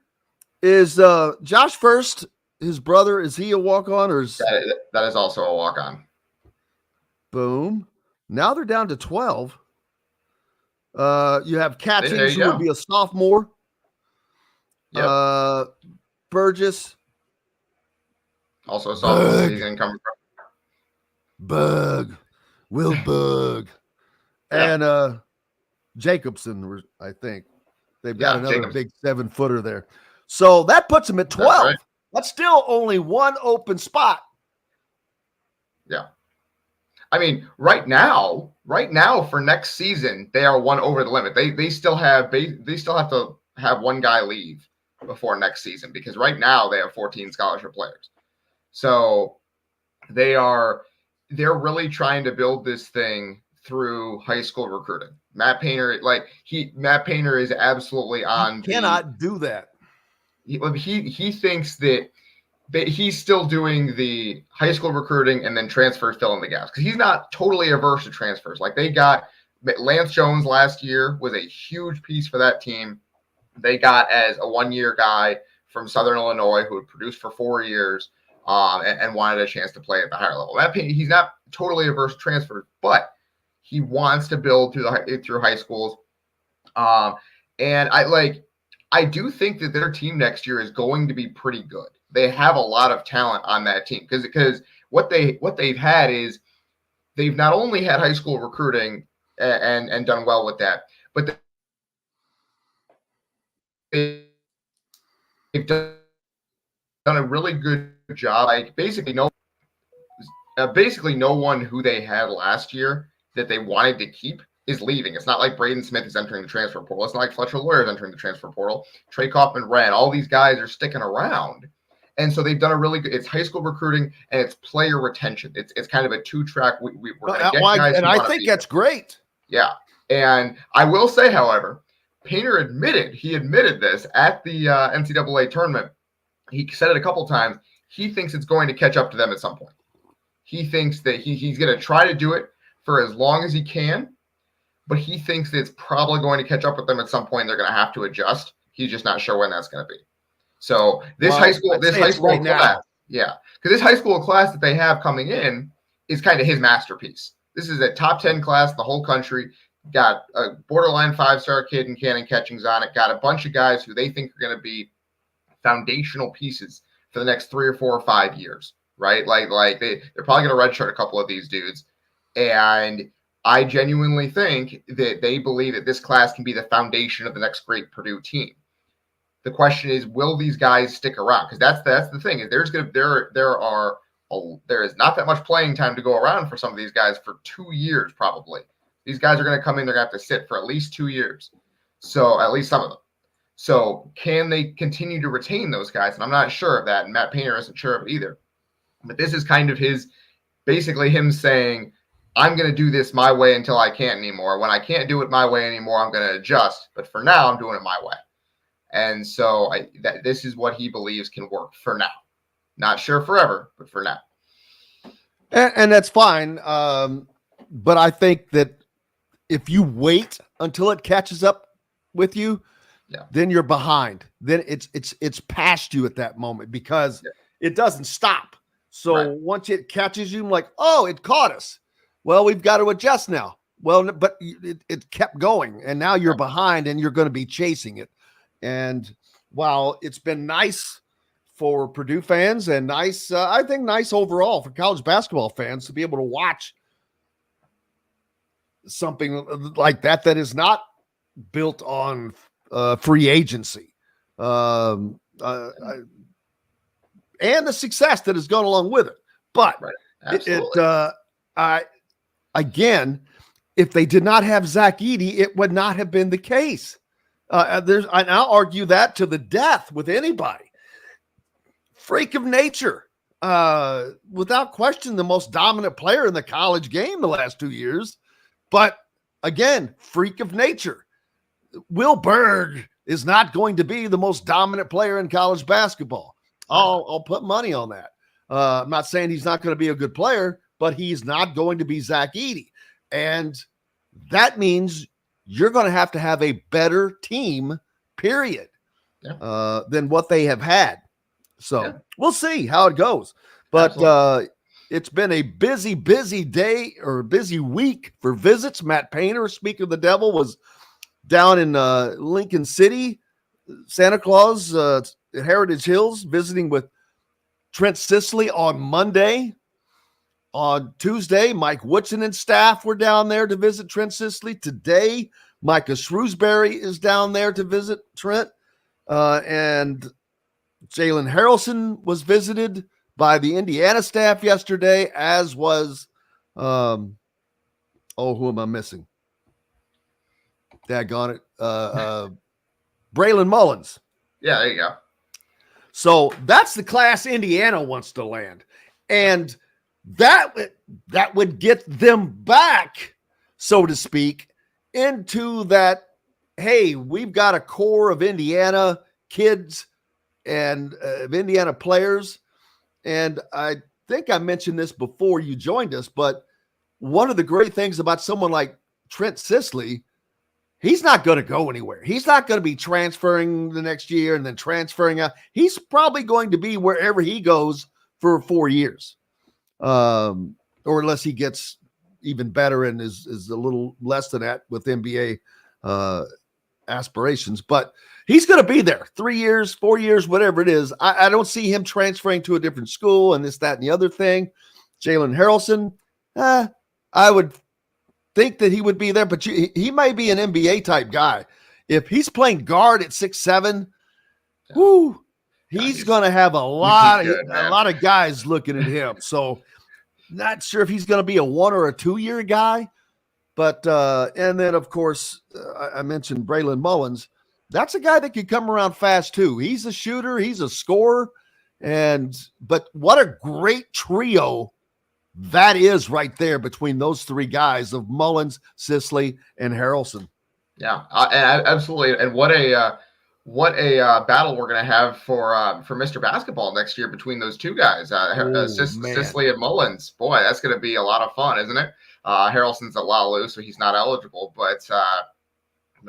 Is Josh First, his brother, is he a walk-on or that is also a walk-on? Boom. Now they're down to 12. You have Catchings, who would be a sophomore. Yep. Burgess. Also a sophomore season coming from. Bug. Will Bug. And Jacobson, I think. They've got another big 7-footer there. So that puts them at 12. That's right. That's still only one open spot. Yeah. I mean, right now for next season, they are one over the limit. They still have to have one guy leave before next season, because right now they have 14 scholarship players. So they're really trying to build this thing through high school recruiting. Matt Painter is absolutely on. He cannot do that. He thinks that he's still doing the high school recruiting and then transfers fill in the gaps, because he's not totally averse to transfers. Like, they got Lance Jones last year was a huge piece for that team. They got as a 1-year guy from Southern Illinois who had produced for 4 years and wanted a chance to play at the higher level. He's not totally averse to transfers, but he wants to build through high schools. And I do think that their team next year is going to be pretty good. They have a lot of talent on that team, because what they've had is they've not only had high school recruiting and done well with that, but they've done a really good job. Basically no one who they had last year that they wanted to keep is leaving. It's not like Braden Smith is entering the transfer portal. It's not like Fletcher Lawyer is entering the transfer portal. Trey Kaufman-Wren, all these guys are sticking around. And so they've done a really good, it's high school recruiting and it's player retention. It's kind of a 2-track. We're going to get guys. And I think that's great. Yeah. And I will say, however, Painter admitted this at the NCAA tournament. He said it a couple times. He thinks it's going to catch up to them at some point. He thinks that he's going to try to do it for as long as he can, but he thinks that it's probably going to catch up with them at some point. They're going to have to adjust. He's just not sure when that's going to be. So this high school class, because this high school class that they have coming in is kind of his masterpiece. This is a top 10 class in the whole country. Got a borderline 5-star kid in Cannon Catchings on it. Got a bunch of guys who they think are going to be foundational pieces for the next 3 or 4 or 5 years, right? Like they're probably going to redshirt a couple of these dudes. And I genuinely think that they believe that this class can be the foundation of the next great Purdue team. The question is, will these guys stick around? Because that's the thing. There is not that much playing time to go around for some of these guys for 2 years probably. These guys are going to come in. They're going to have to sit for at least 2 years. So at least some of them. So can they continue to retain those guys? And I'm not sure of that. And Matt Painter isn't sure of it either. But this is kind of basically him saying, I'm going to do this my way until I can't anymore. When I can't do it my way anymore, I'm going to adjust. But for now, I'm doing it my way. And so this is what he believes can work for now. Not sure forever, but for now. And that's fine. But I think that if you wait until it catches up with you, then you're behind. Then it's past you at that moment because it doesn't stop. So once it catches you, I'm like, oh, it caught us. Well, we've got to adjust now. Well, but it kept going, and now you're behind, and you're going to be chasing it. And while it's been nice for Purdue fans and nice, I think nice overall for college basketball fans to be able to watch something like that is not built on free agency and the success that has gone along with it. But again, if they did not have Zach Edey, it would not have been the case. I'll argue that to the death with anybody. Freak of nature, without question, the most dominant player in the college game the last 2 years. But again, freak of nature. Will Berg is not going to be the most dominant player in college basketball. I'll put money on that. I'm not saying he's not going to be a good player, but he's not going to be Zach Edey. And that means you're going to have a better team, period, than what they have had. So we'll see how it goes. But it's been a busy day or busy week for visits. Matt Painter, speaking of the devil, was down in Lincoln City, Santa Claus, at Heritage Hills, visiting with Trent Sisley on Monday. On Tuesday, Mike Woodson and staff were down there to visit Trent Sisley. Today, Micah Shrewsbury is down there to visit Trent. And Jalen Harrelson was visited by the Indiana staff yesterday, as was, who am I missing? Daggone it. Braylon Mullins. Yeah, there you go. So that's the class Indiana wants to land. And that would get them back, so to speak, into that, hey, we've got a core of Indiana kids and of Indiana players. And I think I mentioned this before you joined us, but one of the great things about someone like Trent Sisley, he's not going to go anywhere. He's not going to be transferring the next year and then transferring out. He's probably going to be wherever he goes for 4 years. Or unless he gets even better and is a little less than that with NBA aspirations. But he's going to be there 3 years, 4 years, whatever it is. I don't see him transferring to a different school and this, that, and the other thing. Jalen Harrelson, I would think that he would be there, but he might be an NBA type guy. If he's playing guard at 6'7", he's going to have a lot of guys looking at him. So not sure if he's going to be a 1 or a 2 year guy, but and then of course I mentioned Braylon Mullins. That's a guy that can come around fast too. He's a shooter, he's a scorer, but what a great trio that is right there between those three guys of Mullins, Sisley, and Harrelson. Yeah, absolutely. And what a battle we're going to have for Mr. Basketball next year between those two guys, Sisley and Mullins. Boy, that's going to be a lot of fun, isn't it? Harrelson's at Lalu, so he's not eligible, but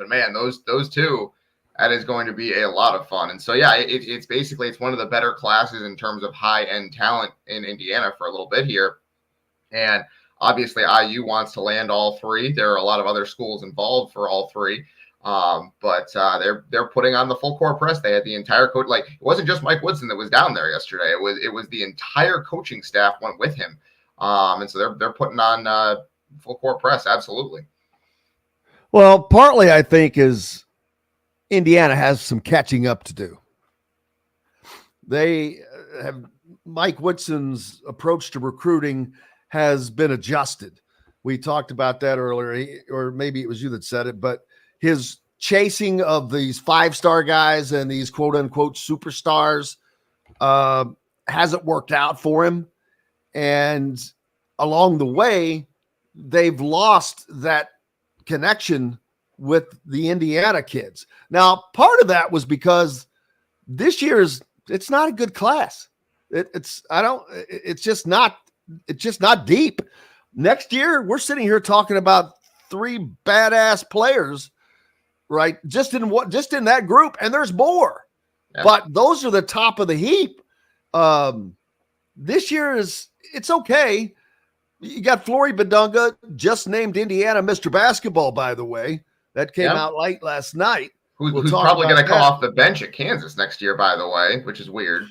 man, those two, that is going to be a lot of fun. And so yeah, it's one of the better classes in terms of high end talent in Indiana for a little bit here. And obviously IU wants to land all three. There are a lot of other schools involved for all three. But they're putting on the full court press. They had the entire coach. Like, it wasn't just Mike Woodson that was down there yesterday. It was the entire coaching staff went with him. And so they're putting on full court press. Absolutely. Well, partly I think is Indiana has some catching up to do. They have Mike Woodson's approach to recruiting has been adjusted. We talked about that earlier, or maybe it was you that said it, but his chasing of these 5-star guys and these quote unquote superstars hasn't worked out for him. And along the way, they've lost that connection with the Indiana kids. Now, part of that was because this year's it's not a good class. It's just not deep. Next year, we're sitting here talking about 3 badass players, right? Just in that group, and there's more. Yeah. But those are the top of the heap. This year it's okay. You got Flory Badunga, just named Indiana Mr. Basketball, by the way. That came out late last night. Who's probably going to come off the bench at Kansas next year, by the way, which is weird.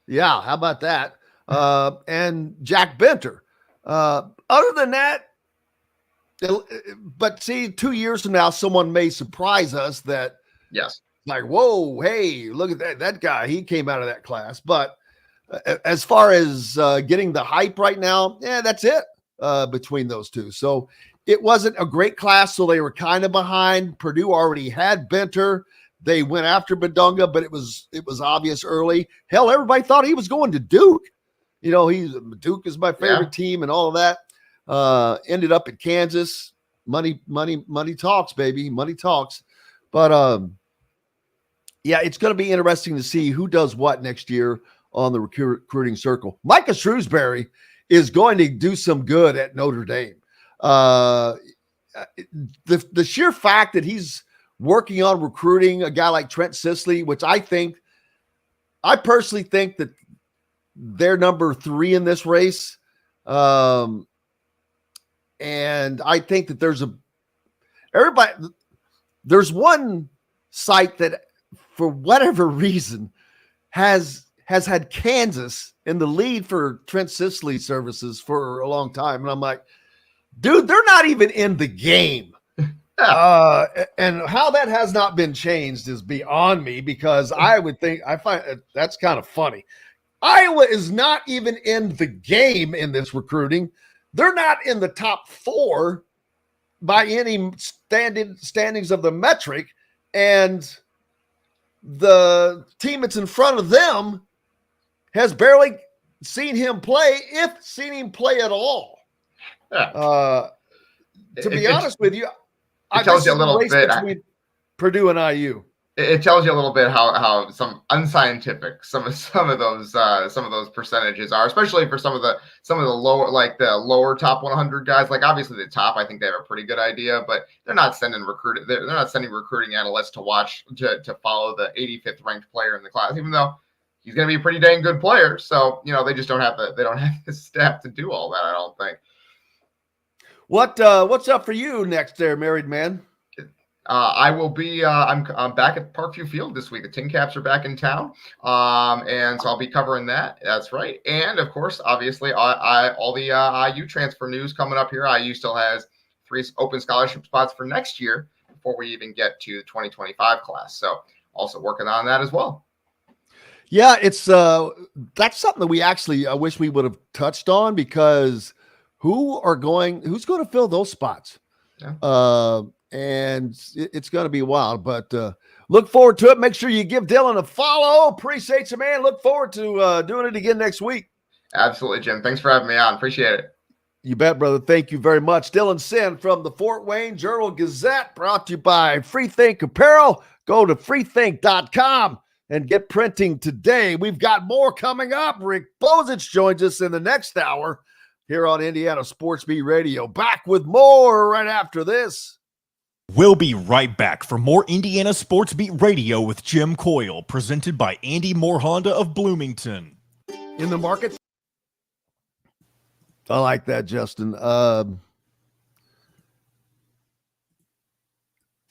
Yeah, how about that? And Jack Benter. Other than that, but see, 2 years from now, someone may surprise us that, yes, like, whoa, hey, look at that guy. He came out of that class. But as far as getting the hype right now, that's it between those two. So it wasn't a great class, so they were kind of behind. Purdue already had Benter. They went after Badunga, but it was obvious early. Hell, everybody thought he was going to Duke. You know, Duke is my favorite team and all of that. Ended up at Kansas. Money talks, baby. Money talks. But it's going to be interesting to see who does what next year on the recruiting circle. Micah Shrewsbury is going to do some good at Notre Dame. The sheer fact that he's working on recruiting a guy like Trent Sisley, which I personally think that they're number 3 in this race. And I think that there's one site that for whatever reason has had Kansas in the lead for Trent Sisley services for a long time. And I'm like, dude, they're not even in the game. And how that has not been changed is beyond me, because I find that's kind of funny. Iowa is not even in the game in this recruiting. They're not in the top 4 by any standings of the metric. And the team that's in front of them has barely seen him play, if seen him play at all. To be honest with you, it tells you a little bit between Purdue and IU. It tells you a little bit how some unscientific some of those percentages are, especially for some of the lower top 100 guys. Like, obviously the top, I think they have a pretty good idea, but they're not sending recruiting analysts to watch to follow the 85th ranked player in the class, even though he's going to be a pretty dang good player. So, they just don't have the staff to do all that, I don't think. What's up for you next there, married man? I will be. I'm back at Parkview Field this week. The Tin Caps are back in town, and so I'll be covering that. That's right. And of course, obviously, all the IU transfer news coming up here. IU still has 3 open scholarship spots for next year before we even get to the 2025 class. So, also working on that as well. Yeah, it's that's something that we actually I wish we would have touched on, because who's going to fill those spots? Yeah. And it's going to be wild, but look forward to it. Make sure you give Dylan a follow. Appreciate you, man. Look forward to doing it again next week. Absolutely, Jim. Thanks for having me on. Appreciate it. You bet, brother. Thank you very much. Dylan Sinn from the Fort Wayne Journal-Gazette, brought to you by Freethink Apparel. Go to freethink.com and get printing today. We've got more coming up. Rick Bozich joins us in the next hour here on Indiana Sports Beat Radio. Back with more right after this. We'll be right back for more Indiana Sports Beat Radio with Jim Coyle, presented by Andy Moore Honda of Bloomington. In the market. I like that, Justin.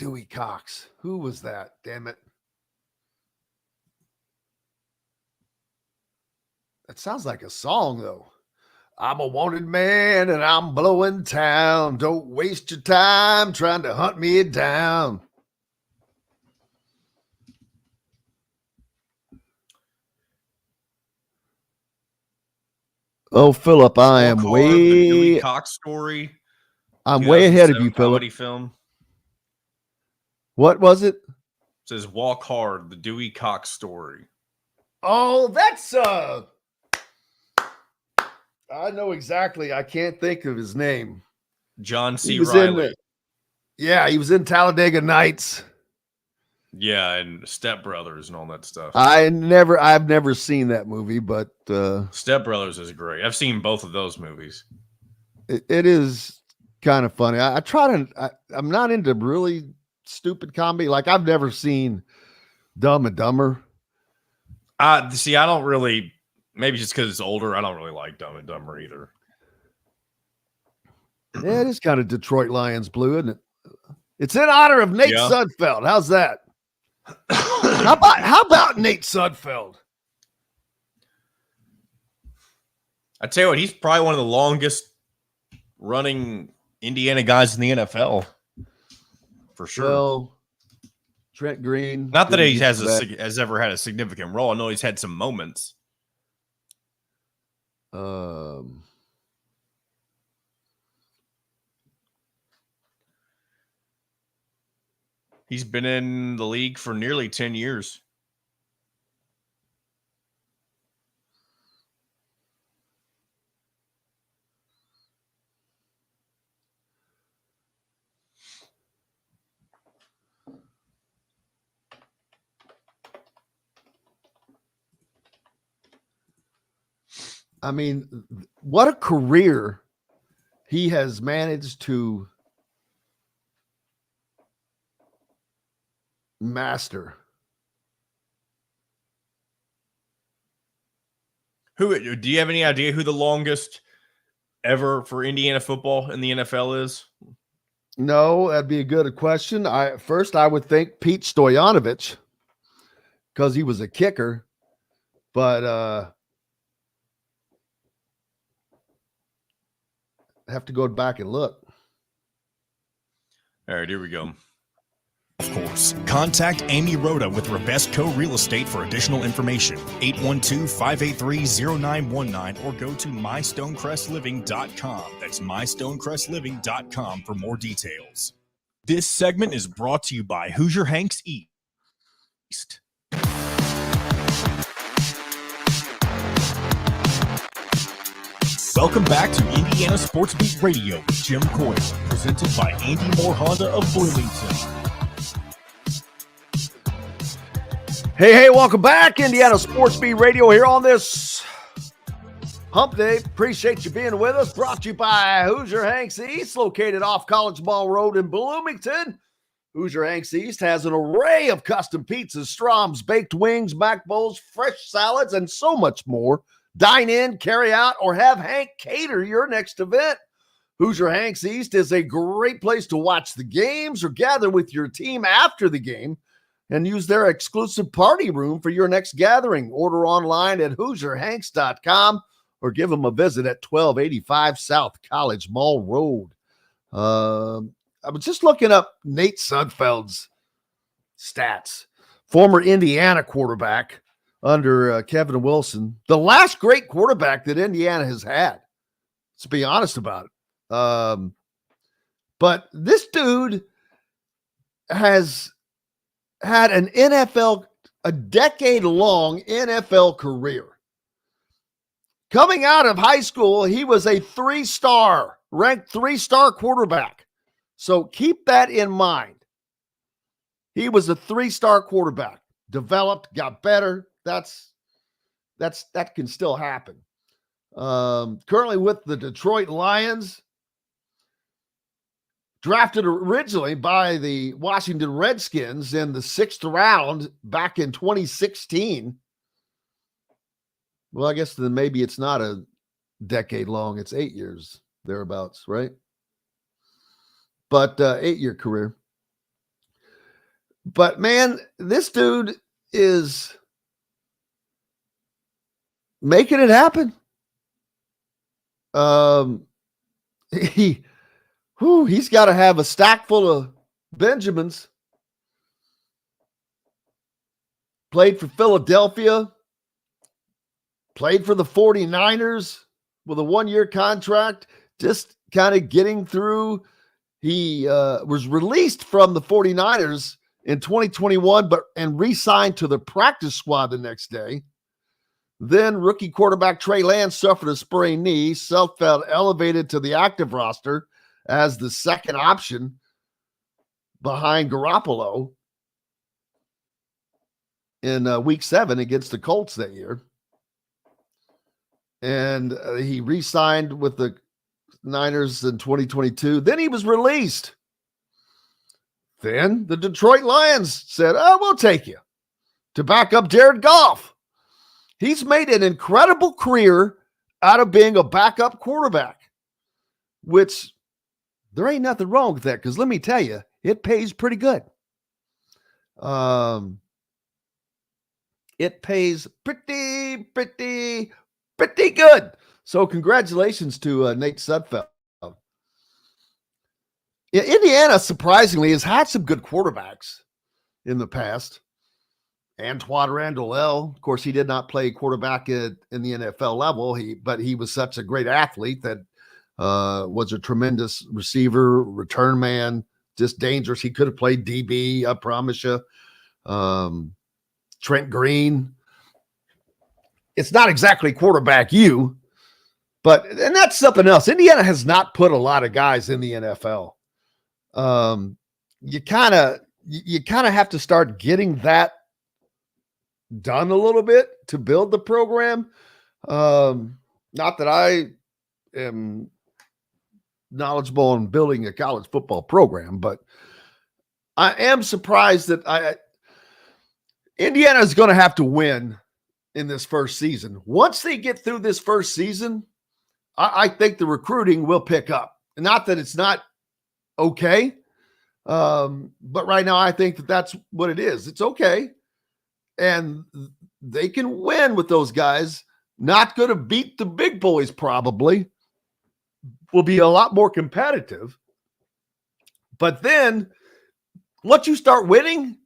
Dewey Cox. Who was that? Damn it. That sounds like a song, though. I'm a wanted man and I'm blowing town. Don't waste your time trying to hunt me down. Oh, Philip, I am Walk Hard, the Dewey way. Cox story. I'm way ahead of you, 2007 Philip. comedy film. What was it? It says Walk Hard, the Dewey Cox story. Oh, that's I know exactly. I can't think of his name. John C. He was Riley. he was in Talladega Nights. Yeah, and Step Brothers and all that stuff. I've never seen that movie, but Step Brothers is great. I've seen both of those movies. it is kind of funny. I'm not into really stupid comedy. Like I've never seen Dumb and Dumber. I don't really, maybe just because it's older, I don't really like Dumb and Dumber either. Yeah, it is kind of Detroit Lions blue, isn't it? It's in honor of Nate Sudfeld. How's that? How about Nate Sudfeld? I tell you what, he's probably one of the longest running Indiana guys in the NFL, for sure. Well, Trent Green. Not that he has ever had a significant role. I know he's had some moments. He's been in the league for nearly 10 years. I mean, what a career he has managed to master. Do you have any idea who the longest ever for Indiana football in the NFL is? No, that'd be a good question. I would think Pete Stoyanovich because he was a kicker, but I have to go back and look. All right, here we go. Of course, contact Amy Rhoda with Rebesco Real Estate for additional information. 812-583-0919 or go to mystonecrestliving.com. That's mystonecrestliving.com for more details. This segment is brought to you by Hoosier Hanks East. Welcome back to Indiana Sports Beat Radio with Jim Coyle, presented by Andy Moore Honda of Bloomington. Hey, welcome back. Indiana Sports Beat Radio here on this Hump Day. Appreciate you being with us. Brought to you by Hoosier Hanks East, located off College Ball Road in Bloomington. Hoosier Hanks East has an array of custom pizzas, Strom's, baked wings, mac bowls, fresh salads, and so much more. Dine in, carry out, or have Hank cater your next event. Hoosier Hanks East is a great place to watch the games or gather with your team after the game and use their exclusive party room for your next gathering. Order online at HoosierHanks.com or give them a visit at 1285 South College Mall Road. I was just looking up Nate Sudfeld's stats. Former Indiana quarterback under Kevin Wilson. The last great quarterback that Indiana has had. Let's be honest about it. But this dude has had a decade-long NFL career. Coming out of high school, he was a ranked three-star quarterback. So keep that in mind. He was a three-star quarterback. Developed, got better. That can still happen. Currently with the Detroit Lions. Drafted originally by the Washington Redskins in the 6th round back in 2016. Well, I guess then maybe it's not a decade long. It's 8 years, thereabouts, right? But 8-year career. But man, this dude is making it happen. He's got to have a stack full of Benjamins. Played for Philadelphia, played for the 49ers with a 1-year contract, just kind of getting through. He was released from the 49ers in 2021, and re-signed to the practice squad the next day. Then rookie quarterback Trey Lance suffered a sprained knee. Sudfeld elevated to the active roster as the second option behind Garoppolo in week 7 against the Colts that year. And he re-signed with the Niners in 2022. Then he was released. Then the Detroit Lions said, "Oh, we'll take you," to back up Jared Goff. He's made an incredible career out of being a backup quarterback, which there ain't nothing wrong with that, because let me tell you, it pays pretty good. It pays pretty good. So congratulations to Nate Sudfeld. Yeah, Indiana, surprisingly, has had some good quarterbacks in the past. Antoine Randall, of course, he did not play quarterback in the NFL level, but he was such a great athlete that was a tremendous receiver, return man, just dangerous. He could have played DB, I promise you. Trent Green. It's not exactly quarterback and that's something else. Indiana has not put a lot of guys in the NFL. You kind of have to start getting that done a little bit to build the program. Not that I am knowledgeable on building a college football program, but I am surprised that Indiana is going to have to win in this first season. Once they get through this first season, I think the recruiting will pick up. Not that it's not okay, but right now I think that that's what it is. It's okay. And they can win with those guys. Not going to beat the big boys, probably. Will be a lot more competitive. But then once you start winning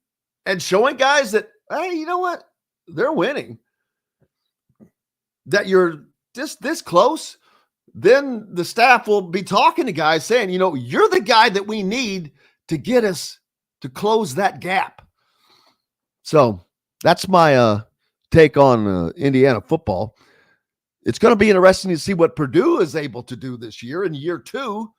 and showing guys that, hey, you know what? They're winning, that you're just this close, then the staff will be talking to guys saying, you're the guy that we need to get us to close that gap. So that's my take on Indiana football. It's going to be interesting to see what Purdue is able to do this year in year 2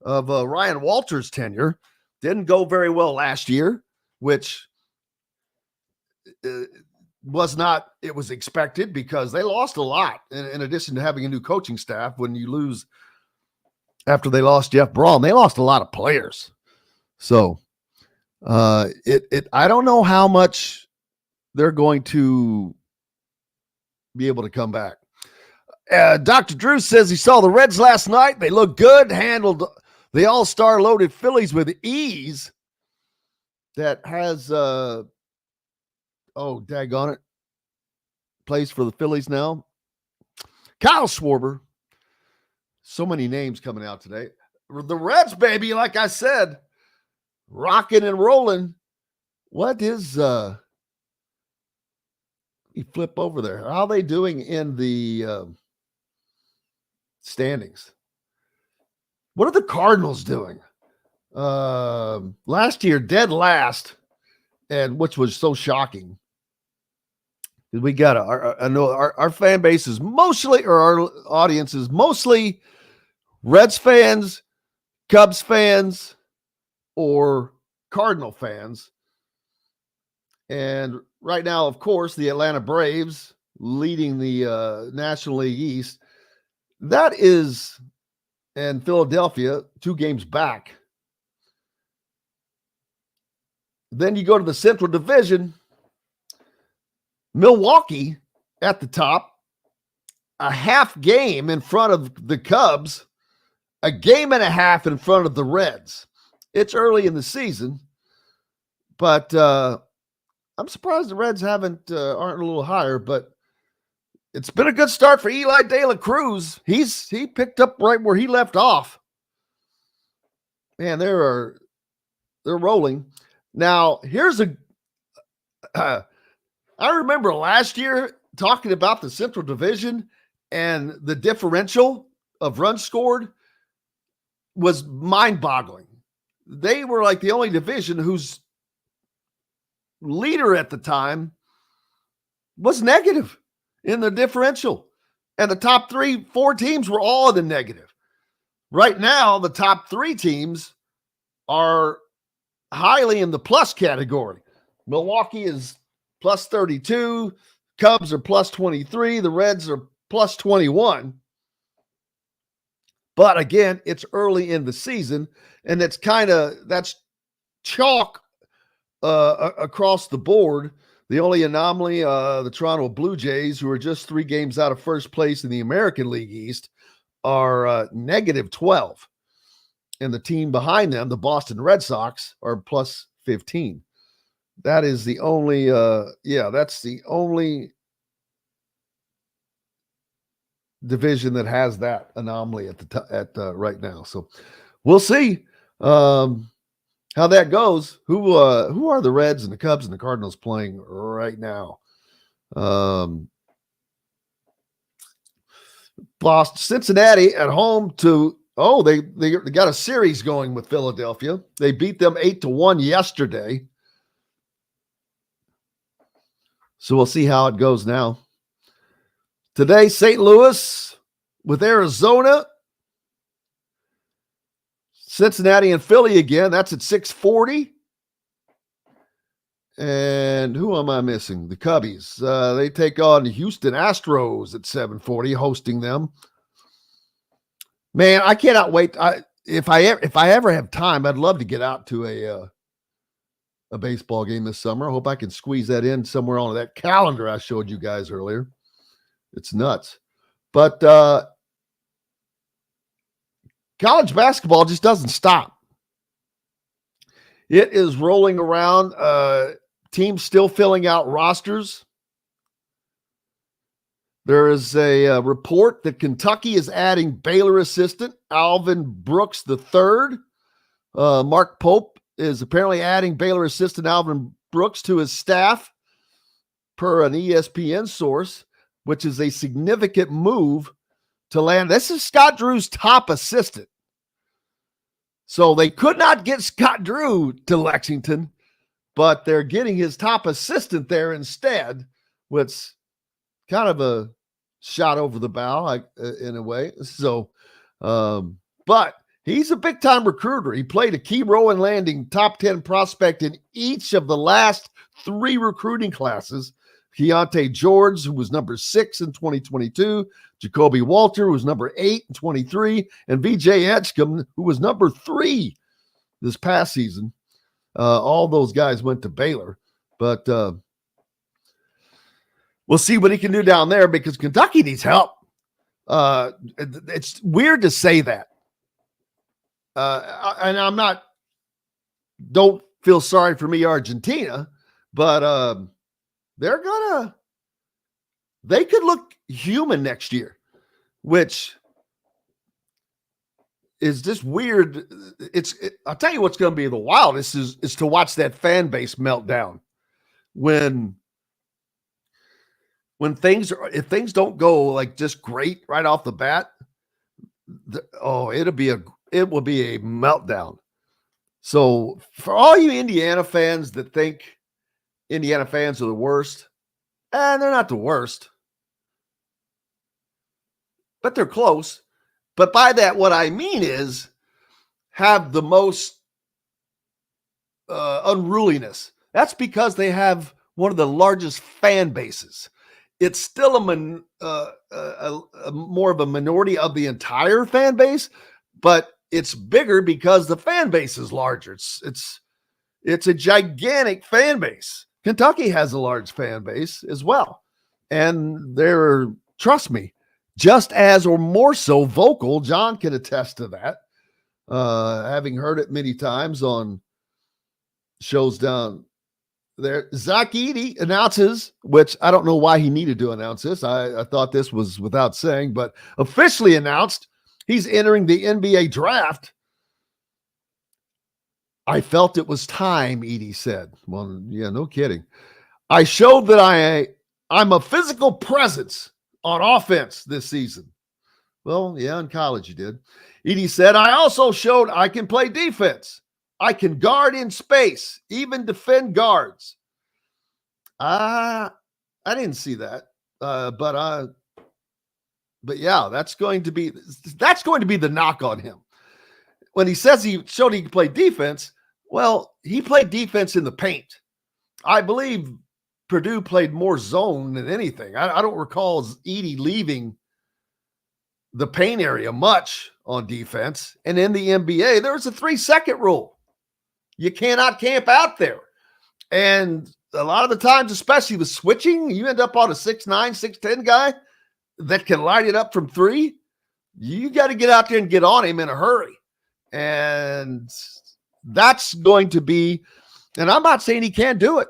of Ryan Walters' tenure. Didn't go very well last year, which it was expected because they lost a lot in addition to having a new coaching staff. When you lose after they lost Jeff Braun, they lost a lot of players. So I don't know how much they're going to be able to come back. Dr. Drew says he saw the Reds last night. They looked good, handled the all-star loaded Phillies with ease. That has, daggone it, plays for the Phillies now. Kyle Schwarber. So many names coming out today. The Reds, baby, like I said, rocking and rolling. What is, let me flip over there. How are they doing in the standings? What are the Cardinals doing? Last year, dead last, and which was so shocking. We got I know our fan base is mostly, or our audience is mostly Reds fans, Cubs fans, or Cardinal fans. And right now, of course, the Atlanta Braves leading the National League East. That is, and Philadelphia, 2 games back. Then you go to the Central Division. Milwaukee at the top, a half game in front of the Cubs, a game and a half in front of the Reds. It's early in the season, But I'm surprised the Reds aren't a little higher, but it's been a good start for Eli De La Cruz. He picked up right where he left off. Man, they're rolling. Now, here's I remember last year talking about the Central Division, and the differential of runs scored was mind-boggling. They were like the only division whose leader at the time was negative in the differential. And the top 3-4 teams were all in the negative. Right now, the top 3 teams are highly in the plus category. Milwaukee is plus 32. Cubs are plus 23. The Reds are plus 21. But again, it's early in the season, and that's chalk across the board. The only anomaly, the Toronto Blue Jays, who are just 3 games out of first place in the American League East, are negative 12. And the team behind them, the Boston Red Sox, are plus 15. That is the only, that's the only division that has that anomaly at right now. So we'll see how that goes. Who are the Reds and the Cubs and the Cardinals playing right now? Boston, Cincinnati at home to they got a series going with Philadelphia. They beat them 8-1 yesterday. So we'll see how it goes now. Today, St. Louis with Arizona. Cincinnati and Philly again. That's at 6:40. And who am I missing? The Cubbies. They take on the Houston Astros at 7:40, hosting them. Man, I cannot wait. If I ever have time, I'd love to get out to a baseball game this summer. I hope I can squeeze that in somewhere on that calendar I showed you guys earlier. It's nuts. But college basketball just doesn't stop. It is rolling around. Teams still filling out rosters. There is a report that Kentucky is adding Baylor assistant Alvin Brooks III. Mark Pope is apparently adding Baylor assistant Alvin Brooks to his staff per an ESPN source, which is a significant move to land. This is Scott Drew's top assistant. So they could not get Scott Drew to Lexington, but they're getting his top assistant there instead, which kind of a shot over the bow in a way. So, but he's a big-time recruiter. He played a key role in landing top 10 prospect in each of the last 3 recruiting classes. Keontae George, who was number 6 in 2022, Jacoby Walter, who was number 8 in 23, and VJ Edgecombe, who was number 3 this past season. All those guys went to Baylor, but we'll see what he can do down there because Kentucky needs help. It's weird to say that. And don't feel sorry for me, Argentina, but they could look human next year, which is just weird. I'll tell you what's going to be the wildest is to watch that fan base melt down when if things don't go like just great right off the bat. It will be a meltdown. So for all you Indiana fans that think Indiana fans are the worst, and they're not the worst, but they're close. But by that, what I mean is have the most unruliness. That's because they have one of the largest fan bases. It's still a more of a minority of the entire fan base, but it's bigger because the fan base is larger. It's a gigantic fan base. Kentucky has a large fan base as well. And they're, trust me, just as or more so vocal. John can attest to that, having heard it many times on shows down there. Zach Edey announces, which I don't know why he needed to announce this. I thought this was without saying, but officially announced he's entering the NBA draft. I felt it was time, Edey said. Well, yeah, no kidding. I showed that I'm a physical presence on offense this season. Well, yeah, in college you did. Edey said, I also showed I can play defense. I can guard in space, even defend guards. I didn't see that. But yeah, that's going to be the knock on him. When he says he showed he can play defense, well, he played defense in the paint. I believe Purdue played more zone than anything. I don't recall Edey leaving the paint area much on defense. And in the NBA, there was a 3-second rule. You cannot camp out there. And a lot of the times, especially with switching, you end up on a 6'9", 6'10" guy that can light it up from 3. You got to get out there and get on him in a hurry. And that's going to be, and I'm not saying he can't do it.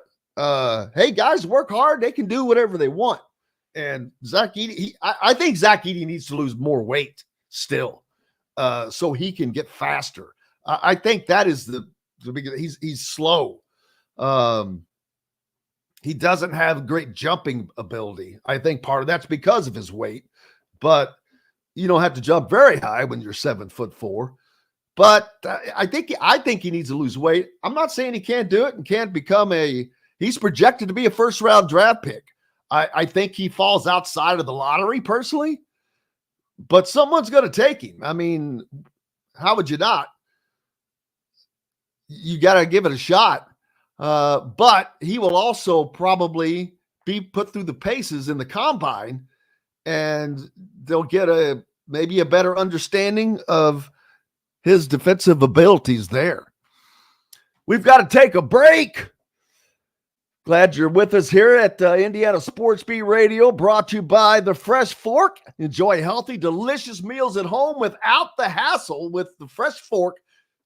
Hey, guys, work hard. They can do whatever they want. And Zach Edey, I think Zach Edey needs to lose more weight still, so he can get faster. I think that is the he's slow. He doesn't have great jumping ability. I think part of that's because of his weight, but you don't have to jump very high when you're 7'4". But I think he needs to lose weight. I'm not saying he can't do it and can't become he's projected to be a first-round draft pick. I think he falls outside of the lottery personally, but someone's going to take him. I mean, how would you not? You got to give it a shot. But he will also probably be put through the paces in the combine, and they'll get maybe a better understanding of his defensive abilities there. We've got to take a break. Glad you're with us here at Indiana Sports Beat Radio, brought to you by The Fresh Fork. Enjoy healthy, delicious meals at home without the hassle with The Fresh Fork.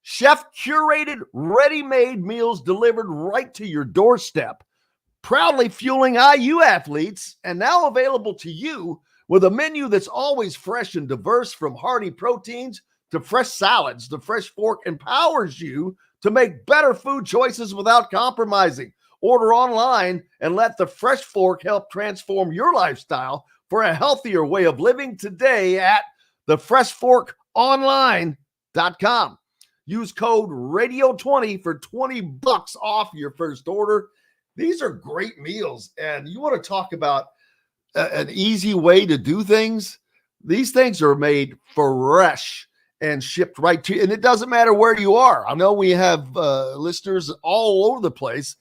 Chef-curated, ready-made meals delivered right to your doorstep. Proudly fueling IU athletes, and now available to you with a menu that's always fresh and diverse, from hearty proteins to fresh salads. The Fresh Fork empowers you to make better food choices without compromising. Order online and let The Fresh Fork help transform your lifestyle for a healthier way of living today at thefreshforkonline.com. Use code RADIO20 for $20 off your first order. These are great meals, and you want to talk about an easy way to do things. These things are made fresh and shipped right to you, and it doesn't matter where you are. I know we have listeners all over the place,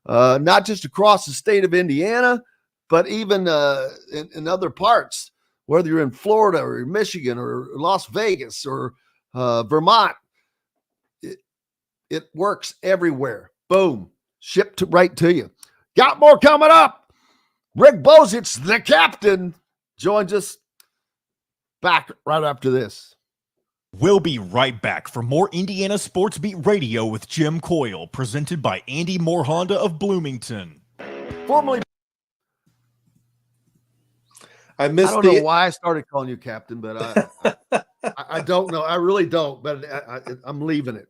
not just across the state of Indiana, but even in other parts, whether you're in Florida or Michigan or Las Vegas or Vermont. It works everywhere. Boom. Shipped right to you. Got more coming up. Rick Bozich, the captain, joins us back right after this. We'll be right back for more Indiana Sports Beat Radio with Jim Coyle, presented by Andy Moore Honda of Bloomington. Formerly, I don't know why I started calling you captain, but I don't know. I really don't, but I'm leaving it.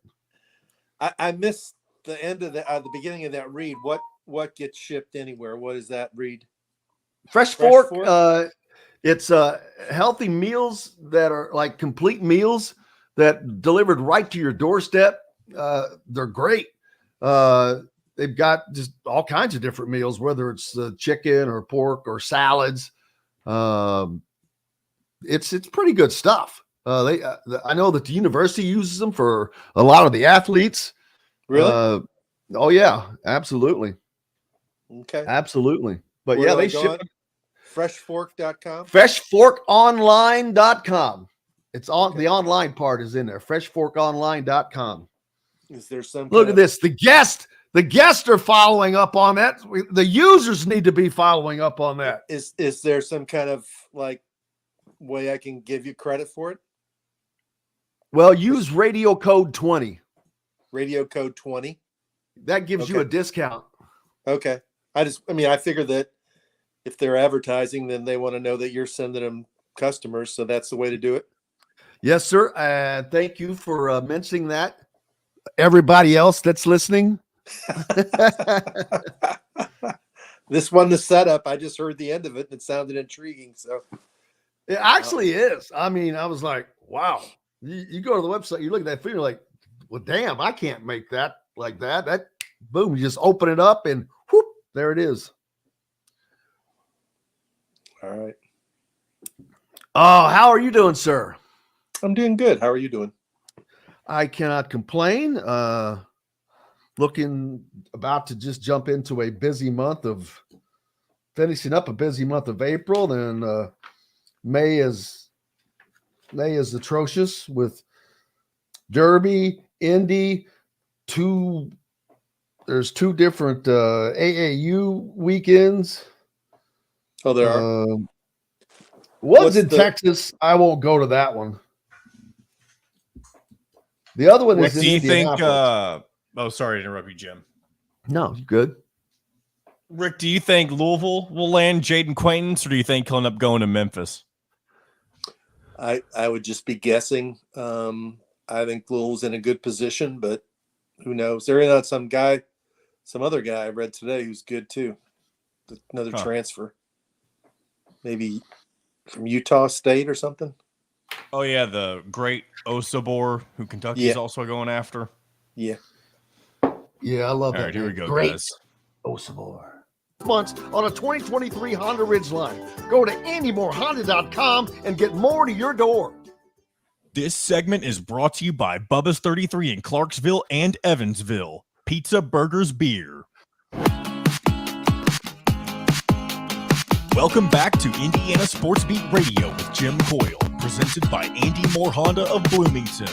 I missed the end of the beginning of that read. What gets shipped anywhere? What does that read? Fresh Fork. It's healthy meals that are like complete meals that delivered right to your doorstep. They're great. They've got just all kinds of different meals, whether it's chicken or pork or salads. It's pretty good stuff. I know that the university uses them for a lot of the athletes. Really? Oh yeah, absolutely. Okay. Absolutely. But Where yeah, do I they go ship on? Freshfork.com. Freshforkonline.com. It's on the online part is in there. Freshforkonline.com. Is there some Look at this. The guests are following up on that. The users need to be following up on that. Is there some kind of like way I can give you credit for it? Well, use radio code 20. Radio code 20. That gives you a discount. Okay. I figure that if they're advertising, then they want to know that you're sending them customers. So that's the way to do it. Yes, sir. Thank you for mentioning that. Everybody else that's listening. This one, the setup, I just heard the end of it and it sounded intriguing. So It actually is. I mean, I was like, wow. You go to the website, you look at that food, you're like, well, damn, I can't make that like that. That boom, you just open it up and whoop, there it is. all right. Oh, how are you doing, sir? I'm doing good. How are you doing? I cannot complain. Looking about to just jump into a busy month of finishing up a busy month of April. Then May is atrocious with Derby, Indy, there's two different AAU weekends. Oh, there are. One's in Texas. I won't go to that one. The other one is in Do you think sorry to interrupt you, Jim. No, you good. Rick, do you think Louisville will land Jaden Quaintance, or do you think he'll end up going to Memphis? I would just be guessing. I think Louisville's in a good position, but who knows? They're in on some other guy I read today who's good too. Another transfer. Maybe from Utah State or something. Oh, yeah, the great Osobor, who Kentucky is also going after. Yeah. Yeah, I love that. All right, here we go, Great guys. Osobor. Months on a 2023 Honda Ridgeline. Go to AndyMooreHonda.com and get more to your door. This segment is brought to you by Bubba's 33 in Clarksville and Evansville. Pizza, burgers, beer. Welcome back to Indiana Sports Beat Radio with Jim Coyle, presented by Andy Moore Honda of Bloomington.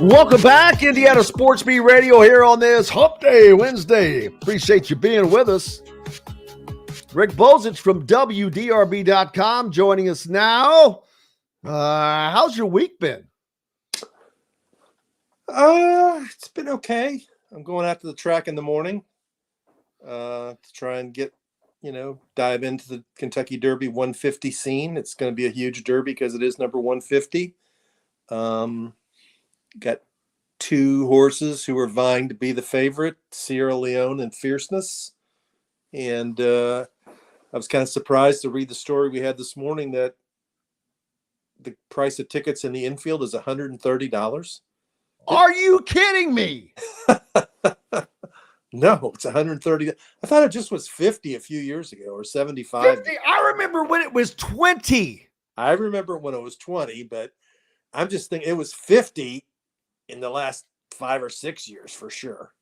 Welcome back, Indiana Sports Beat Radio here on this Hump Day Wednesday. Appreciate you being with us. Rick Bozich from WDRB.com joining us now. How's your week been? It's been okay. I'm going out to the track in the morning to try and get, dive into the Kentucky Derby 150 scene. It's going to be a huge derby because it is number 150. Got two horses who are vying to be the favorite, Sierra Leone and Fierceness. And I was kind of surprised to read the story we had this morning that the price of tickets in the infield is $130. Are you kidding me? No, it's 130. I thought it just was 50 a few years ago or 75. 50? I remember when it was 20. I remember when it was 20, but I'm just thinking it was 50 in the last 5 or 6 years for sure.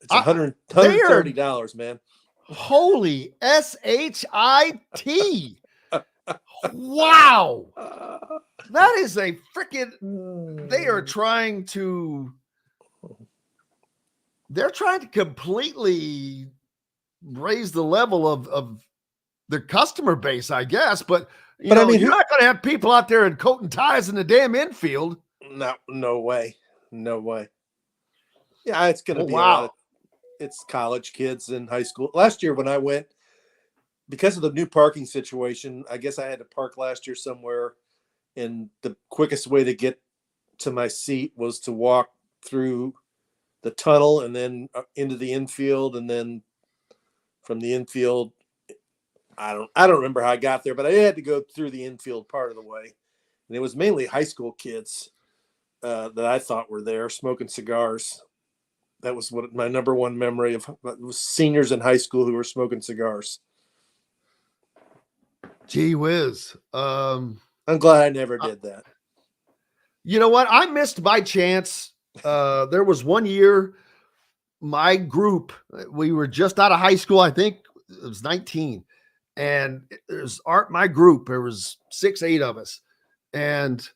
It's $130, man. Holy SHIT. Wow. That is a freaking, they're trying to completely raise the level of their customer base, I guess. But you're not going to have people out there in coat and ties in the damn infield. No way. Yeah, it's going to be a lot of, it's college kids in high school. Last year when I went, because of the new parking situation, I guess I had to park last year somewhere, and the quickest way to get to my seat was to walk through the tunnel and then into the infield, and then from the infield, I don't remember how I got there, but I had to go through the infield part of the way, and it was mainly high school kids that I thought were there smoking cigars. That was what my number one memory of was seniors in high school who were smoking cigars. Gee whiz. I'm glad I never did that. You know what? I missed my chance. There was one year, my group, we were just out of high school. I think it was 19. And there's my group, there was 6-8 of us. And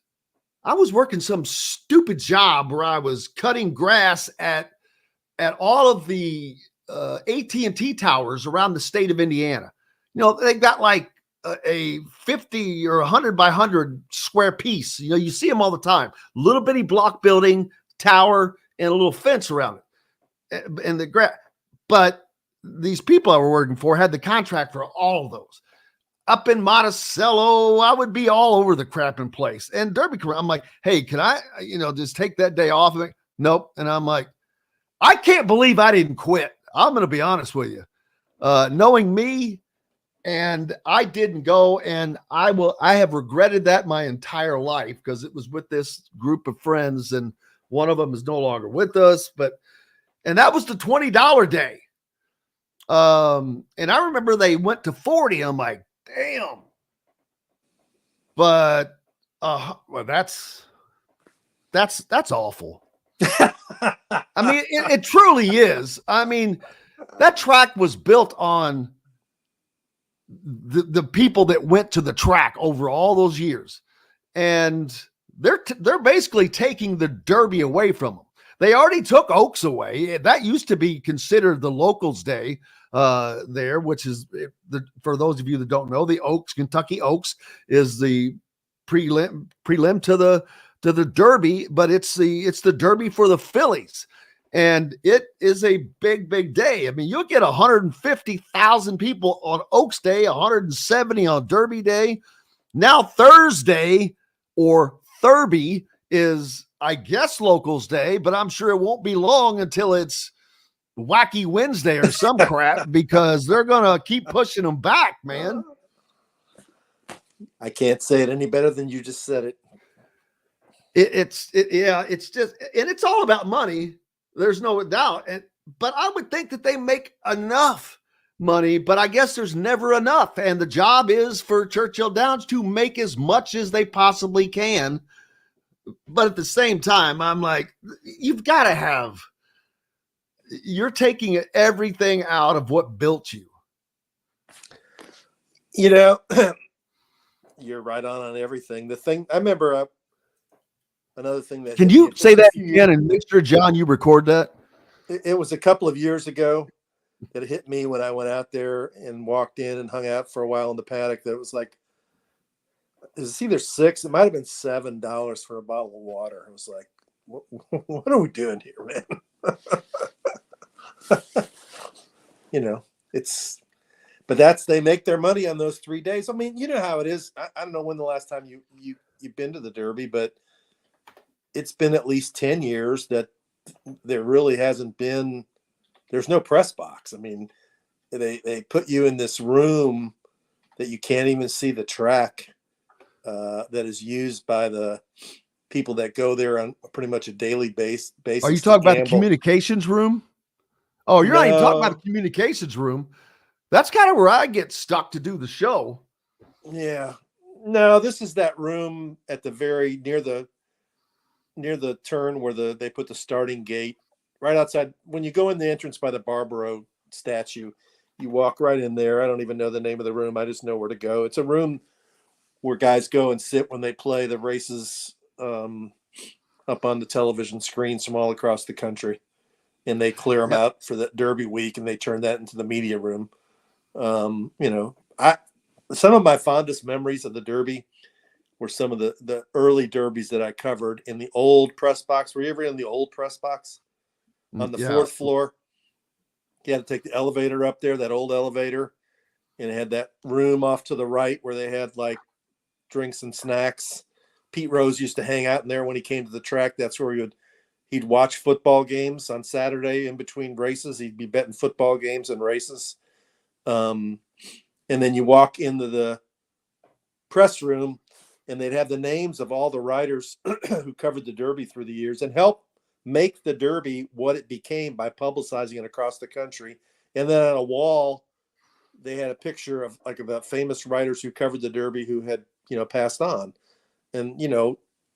I was working some stupid job where I was cutting grass at all of the AT&T towers around the state of Indiana. They've got like a 50 or 100 by 100 square piece. You know, you see them all the time. Little bitty block building, tower, and a little fence around it. And the but these people I were working for had the contract for all of those. Up in Monticello, I would be all over the crapping place. And Derby, I'm like, hey, can I, just take that day off? And nope. And I'm like, I can't believe I didn't quit. I'm going to be honest with you. Knowing me, and I didn't go, and I have regretted that my entire life because it was with this group of friends, and one of them is no longer with us. And that was the $20 day. And I remember they went to 40. I'm like, damn. But well, that's awful. I mean, it truly is. I mean, that track was built on the people that went to the track over all those years, and they're basically taking the Derby away from them. They already took Oaks away. That used to be considered the Locals Day there, which is for those of you that don't know, the Oaks, Kentucky Oaks, is the prelim to the Derby, but it's the Derby for the fillies. And it is a big, big day. I mean, you'll get 150,000 people on Oaks Day, 170 on Derby Day. Now Thursday or Thurby is, I guess, Locals Day, but I'm sure it won't be long until it's Wacky Wednesday or some crap, because they're going to keep pushing them back, man. I can't say it any better than you just said it. It's just, and it's all about money. There's no doubt. But I would think that they make enough money, but I guess there's never enough. And the job is for Churchill Downs to make as much as they possibly can. But at the same time, I'm like, you've got to you're taking everything out of what built you. You're right on everything. The thing I remember, another thing that can you say that again? And make sure, John, you record that. It was a couple of years ago that it hit me when I went out there and walked in and hung out for a while in the paddock. That it was like, it was either $6, it might have been $7 for a bottle of water. I was like, what are we doing here, man? But they make their money on those 3 days. I mean, you know how it is. I don't know when the last time you've been to the Derby, but it's been at least 10 years that there really hasn't been, there's no press box. I mean, they put you in this room that you can't even see the track that is used by the people that go there on pretty much a daily basis. Are you talking about the communications room? Oh, you're not even talking about the communications room. That's kind of where I get stuck to do the show. Yeah. No, this is that room at the very near the turn where they put the starting gate right outside. When you go in the entrance by the Barbaro statue, you walk right in there. I don't even know the name of the room. I just know where to go. It's a room where guys go and sit when they play the races up on the television screens from all across the country. And they clear them out for the Derby week, and they turn that into the media room. Some of my fondest memories of the Derby were some of the early Derbies that I covered in the old press box. Were you ever in the old press box on the fourth floor? You had to take the elevator up there, that old elevator, and it had that room off to the right where they had like drinks and snacks. Pete Rose used to hang out in there when he came to the track. That's where he'd watch football games on Saturday in between races. He'd be betting football games and races. And then you walk into the press room, and they'd have the names of all the riders who covered the Derby through the years and help make the Derby what it became by publicizing it across the country. And then on a wall, they had a picture of about famous riders who covered the Derby who had, passed on. And,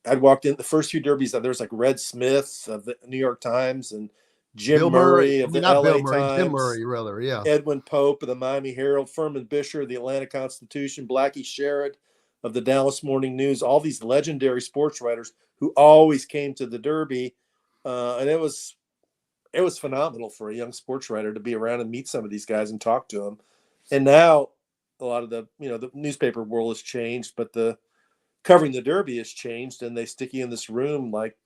I'd walked in the first few Derbies. There was like Red Smith of the New York Times and Jim Bill Murray of the LA Bill Murray, Times. Tim Murray, rather, yeah. Edwin Pope of the Miami Herald, Furman Bisher of the Atlanta Constitution, Blackie Sherrod of the Dallas Morning News, all these legendary sports writers who always came to the Derby. And it was phenomenal for a young sports writer to be around and meet some of these guys and talk to them. And now, a lot of the the newspaper world has changed, but the covering the Derby has changed, and they stick you in this room like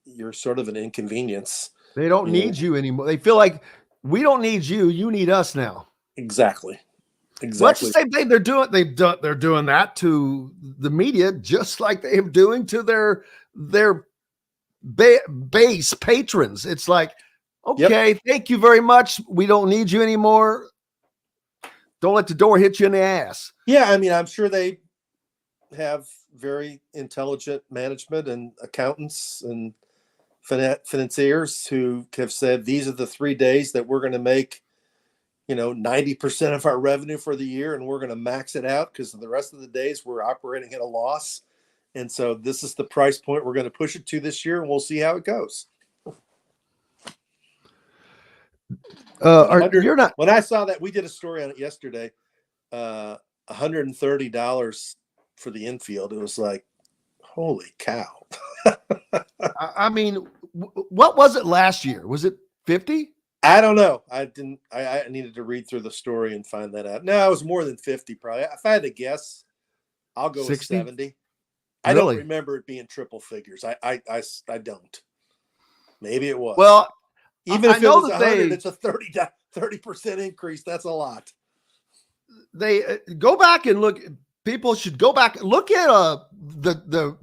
you're sort of an inconvenience. They don't need you anymore. They feel like we don't need you. You need us now. Exactly. Well, that's the same thing they're doing. They're doing that to the media, just like they're doing to their base patrons. It's like, okay, thank you very much. We don't need you anymore. Don't let the door hit you in the ass. Yeah, I mean, I'm sure they have very intelligent management and accountants and financiers who have said these are the 3 days that we're going to make 90% of our revenue for the year, and we're going to max it out because the rest of the days we're operating at a loss. And so this is the price point we're going to push it to this year, and we'll see how it goes. You're not. When I saw that, we did a story on it yesterday. $130 for the infield. It was like, holy cow. I mean, what was it last year? Was it 50? I don't know. I needed to read through the story and find that out. No, it was more than 50 probably. If I had to guess, I'll go 60? With 70. I don't remember it being triple figures. I don't. Maybe it was. Well, even if it was 100, it's a 30% increase. That's a lot. They go back and look. People should go back and look at the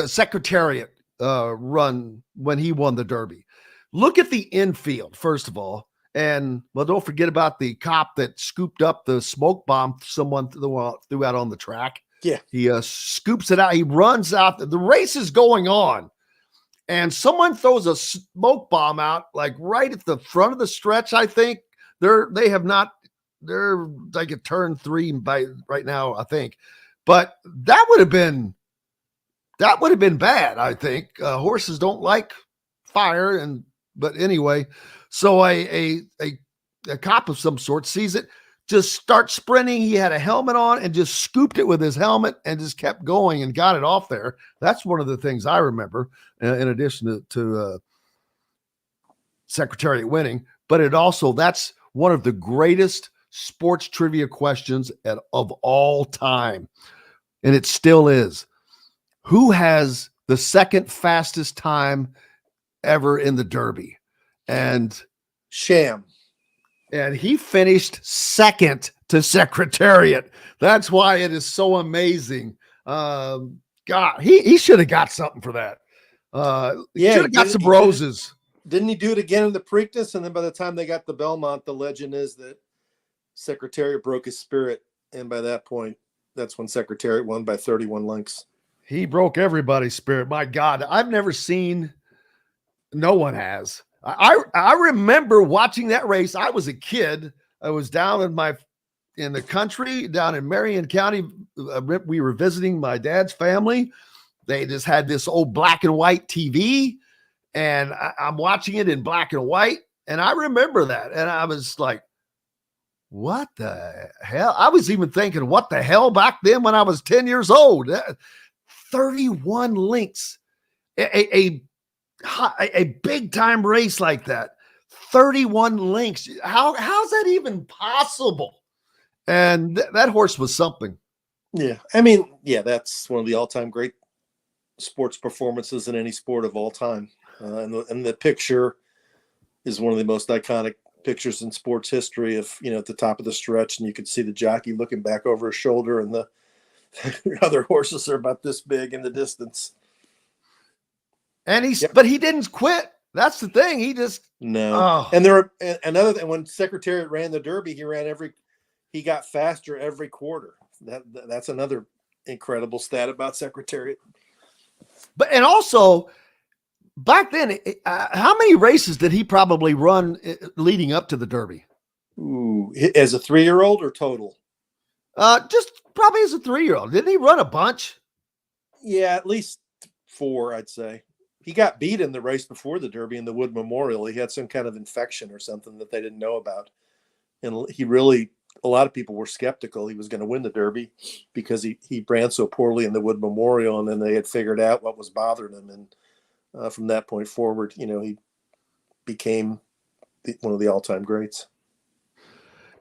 Secretariat run when he won the Derby. Look at the infield, first of all. And, well, don't forget about the cop that scooped up the smoke bomb someone threw out on the track. Yeah. He scoops it out. He runs out. The race is going on. And someone throws a smoke bomb out, like right at the front of the stretch, I think. They're like at turn 3 by right now, I think. But that would have been bad, I think. Horses don't like fire, but anyway, so a cop of some sort sees it, just starts sprinting. He had a helmet on and just scooped it with his helmet and just kept going and got it off there. That's one of the things I remember, in addition to Secretariat winning. But that's one of the greatest sports trivia questions of all time, and it still is. Who has the second fastest time ever in the Derby? And Sham. And he finished second to Secretariat. That's why it is so amazing. God, he should have got something for that. Should have got some roses. Didn't he do it again in the Preakness? And then by the time they got the Belmont, the legend is that Secretariat broke his spirit. And by that point, that's when Secretariat won by 31 lengths. He broke everybody's spirit. My God, I've never seen. No one has. I remember watching that race. I was a kid. I was down in the country, down in Marion County. We were visiting my dad's family. They just had this old black and white TV, and I'm watching it in black and white. And I remember that. And I was like, what the hell? I was even thinking, what the hell back then when I was 10 years old? 31 lengths. A big time race like that, 31 lengths. How's that even possible? And that horse was something. Yeah. I mean, yeah, that's one of the all-time great sports performances in any sport of all time. And the picture is one of the most iconic pictures in sports history of, at the top of the stretch, and you could see the jockey looking back over his shoulder, and the other horses are about this big in the distance. And but he didn't quit. That's the thing. He just no. And another thing, when Secretariat ran the Derby, he got faster every quarter. That's another incredible stat about Secretariat. And also back then, how many races did he probably run leading up to the Derby? Ooh, as a 3-year-old or total? Just probably as a 3-year-old. Didn't he run a bunch? Yeah, at least 4, I'd say. He got beat in the race before the Derby in the Wood Memorial. He had some kind of infection or something that they didn't know about. And a lot of people were skeptical he was going to win the Derby because he ran so poorly in the Wood Memorial, and then they had figured out what was bothering him. And from that point forward, he became one of the all-time greats.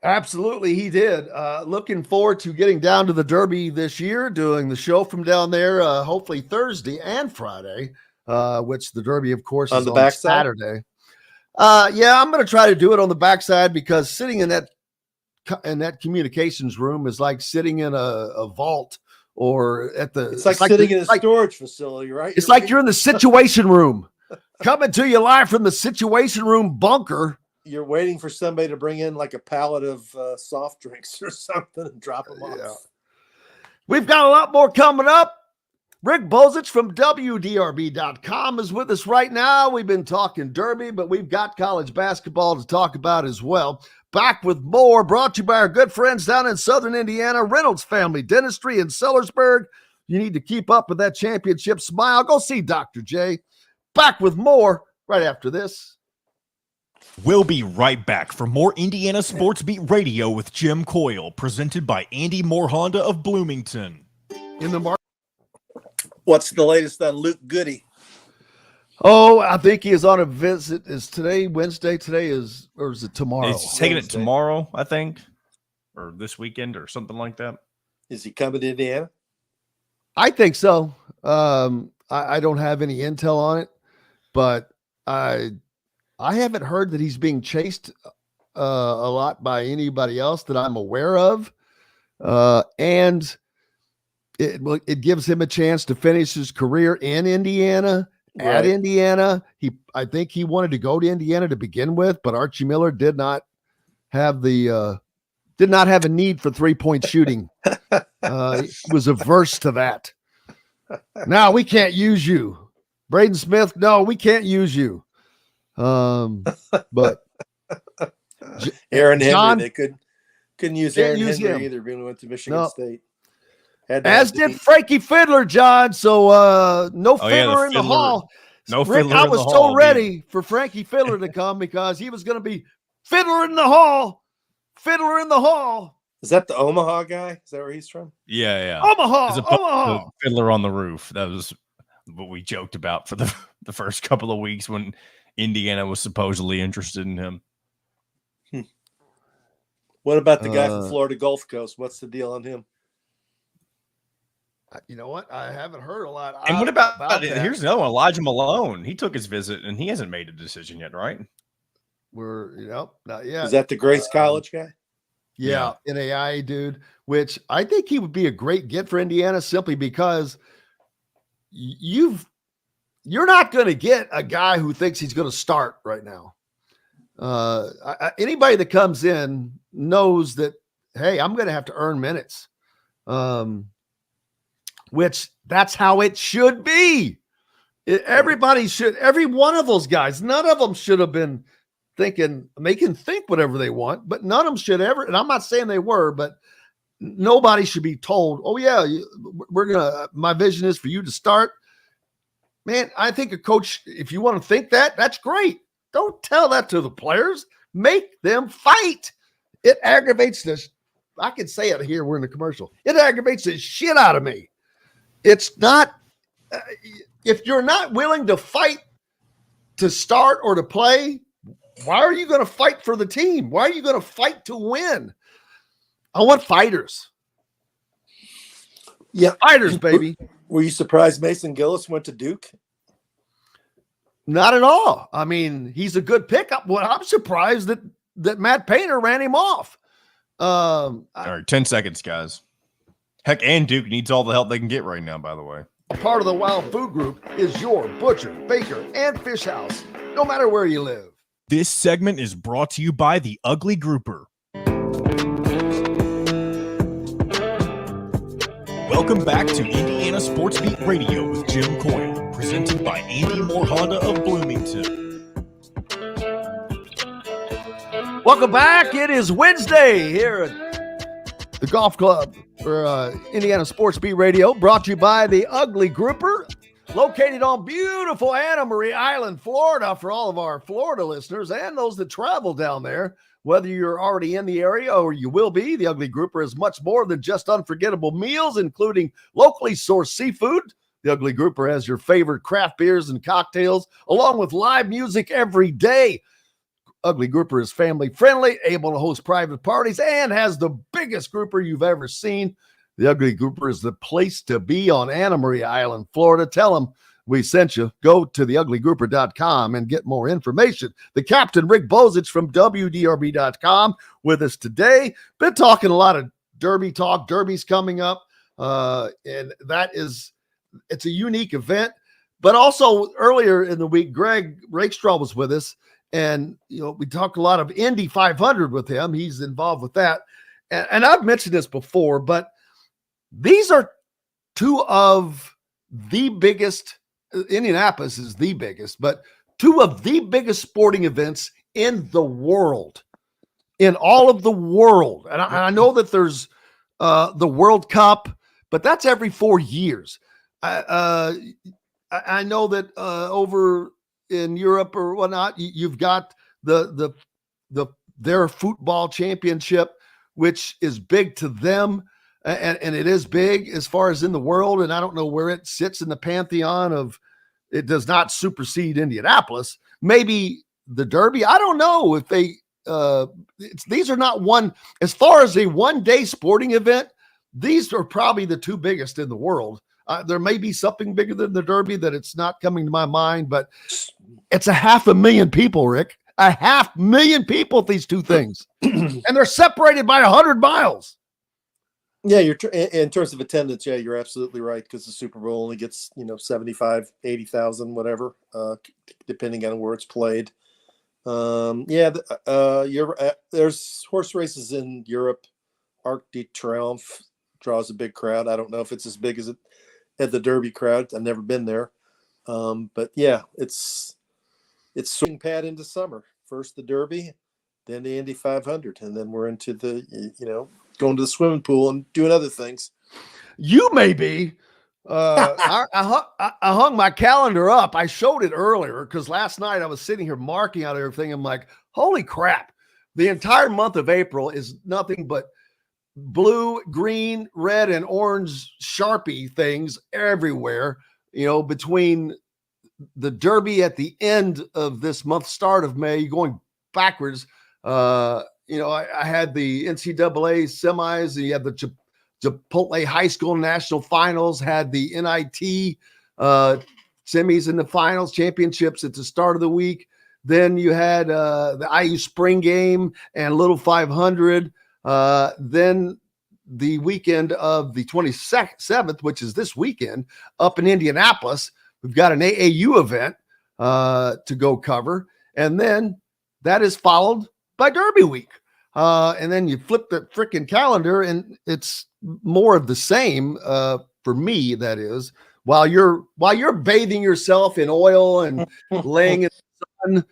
Absolutely, he did. Looking forward to getting down to the Derby this year, doing the show from down there, hopefully Thursday and Friday, which the Derby, of course, On is the on backside? Saturday. Yeah, I'm going to try to do it on the backside because sitting in that communications room is like sitting in a vault or at the. It's like sitting in a storage facility, right? It's like you're in the situation room, coming to you live from the situation room bunker. You're waiting for somebody to bring in like a pallet of soft drinks or something and drop them off. Yeah. We've got a lot more coming up. Rick Bozich from WDRB.com is with us right now. We've been talking Derby, but we've got college basketball to talk about as well. Back with more, brought to you by our good friends down in Southern Indiana, Reynolds Family Dentistry in Sellersburg. You need to keep up with that championship smile. Go see Dr. J. Back with more right after this. We'll be right back for more Indiana Sports Beat Radio with Jim Coyle, presented by Andy Moore Honda of Bloomington. In the market. What's the latest on Luke Goody? Oh, I think he is on a visit. Is today Wednesday? Or is it tomorrow? He's taking it tomorrow, I think, or this weekend or something like that. Is he coming to Indiana? I think so. I don't have any intel on it, but I haven't heard that he's being chased a lot by anybody else that I'm aware of. And it gives him a chance to finish his career in Indiana, at Indiana. I think he wanted to go to Indiana to begin with, but Archie Miller did not have a need for 3-point shooting. He was averse to that. Now we can't use you. Braden Smith, no, we can't use you. But Aaron John, Henry, they couldn't use Aaron Henry either when he went to Michigan State. As did Frankie Fiddler, John. So no Fiddler in the hall. No Rick, Fiddler I in was the so hall, ready for Frankie Fiddler to come because he was going to be Fiddler in the hall. Fiddler in the hall. Is that the Omaha guy? Is that where he's from? Yeah. Omaha. As opposed to Fiddler on the Roof. That was what we joked about for the first couple of weeks when Indiana was supposedly interested in him. What about the guy from Florida Gulf Coast? What's the deal on him? You know what? I haven't heard a lot. And what about that. Here's another one, Elijah Malone. He took his visit and he hasn't made a decision yet, right? Not yet. Is that the Grace College guy? Yeah, NAI dude, which I think he would be a great get for Indiana simply because you're not going to get a guy who thinks he's going to start right now. Anybody that comes in knows that, hey, I'm going to have to earn minutes. Which that's how it should be. Everybody should, every one of those guys, none of them should have been thinking, they can think whatever they want, but none of them should ever, and I'm not saying they were, but nobody should be told, oh yeah, my vision is for you to start. Man, I think a coach, if you want to think that, that's great. Don't tell that to the players. Make them fight. It aggravates this. I can say it here. We're in the commercial. It aggravates the shit out of me. It's not, if you're not willing to fight to start or to play, why are you going to fight for the team? Why are you going to fight to win? I want fighters. Yeah. Fighters, baby. Were you surprised Mason Gillis went to Duke? Not at all. I mean, he's a good pickup. Well, I'm surprised that Matt Painter ran him off. All right, 10 seconds, guys. Heck, and Duke needs all the help they can get right now, by the way. Part of the Wild Food Group is your butcher, baker, and fish house, no matter where you live. This segment is brought to you by the Ugly Grouper. Welcome back to Indiana Sports Beat Radio with Jim Coyle, presented by Andy Moore Honda of Bloomington. Welcome back. It is Wednesday here at the Golf Club for Indiana Sports Beat Radio, brought to you by the Ugly Grouper, located on beautiful Anna Marie Island, Florida, for all of our Florida listeners and those that travel down there. Whether you're already in the area or you will be, the Ugly Grouper is much more than just unforgettable meals, including locally sourced seafood. The Ugly Grouper has your favorite craft beers and cocktails, along with live music every day. Ugly Grouper is family friendly, able to host private parties, and has the biggest grouper you've ever seen. The Ugly Grouper is the place to be on Anna Maria Island, Florida. Tell them we sent you. Go to theuglygrouper.com and get more information. The captain, Rick Bozich from WDRB.com, with us today. Been talking a lot of Derby talk. Derby's coming up, and it's a unique event. But also earlier in the week, Greg Rakestraw was with us, and we talked a lot of Indy 500 with him. He's involved with that, and I've mentioned this before, but these are two of the biggest. Indianapolis is the biggest, but two of the biggest sporting events in the world, in all of the world. And I know that there's the World Cup, but that's every 4 years. I know that over in Europe or whatnot, you've got their football championship, which is big to them. And it is big as far as in the world. And I don't know where it sits in the pantheon of, it does not supersede Indianapolis. Maybe the Derby. I don't know if they, these are not as far as a one-day sporting event, these are probably the two biggest in the world. There may be something bigger than the Derby that it's not coming to my mind, but it's 500,000 people, Rick. 500,000 people at these two things. And they're separated by 100 miles. Yeah, in terms of attendance, yeah, you're absolutely right, because the Super Bowl only gets 75, 80,000, whatever, depending on where it's played. There's horse races in Europe. Arc de Triomphe draws a big crowd. I don't know if it's as big as at the Derby crowd. I've never been there, but yeah, it's swing pad into summer. First the Derby, then the Indy 500, and then we're into the going to the swimming pool and doing other things. You may be. I hung my calendar up. I showed it earlier because last night I was sitting here marking out everything. I'm like, holy crap. The entire month of April is nothing but blue, green, red, and orange Sharpie things everywhere, between the Derby at the end of this month, start of May, going backwards. I had the NCAA semis, and you had the Chipotle High School National Finals, had the NIT semis in the finals, championships at the start of the week. Then you had the IU Spring Game and Little 500. Then the weekend of the 27th, which is this weekend, up in Indianapolis, we've got an AAU event to go cover. And then that is followed by Derby week. And then you flip the freaking calendar and it's more of the same for me, that is, while you're bathing yourself in oil and laying in the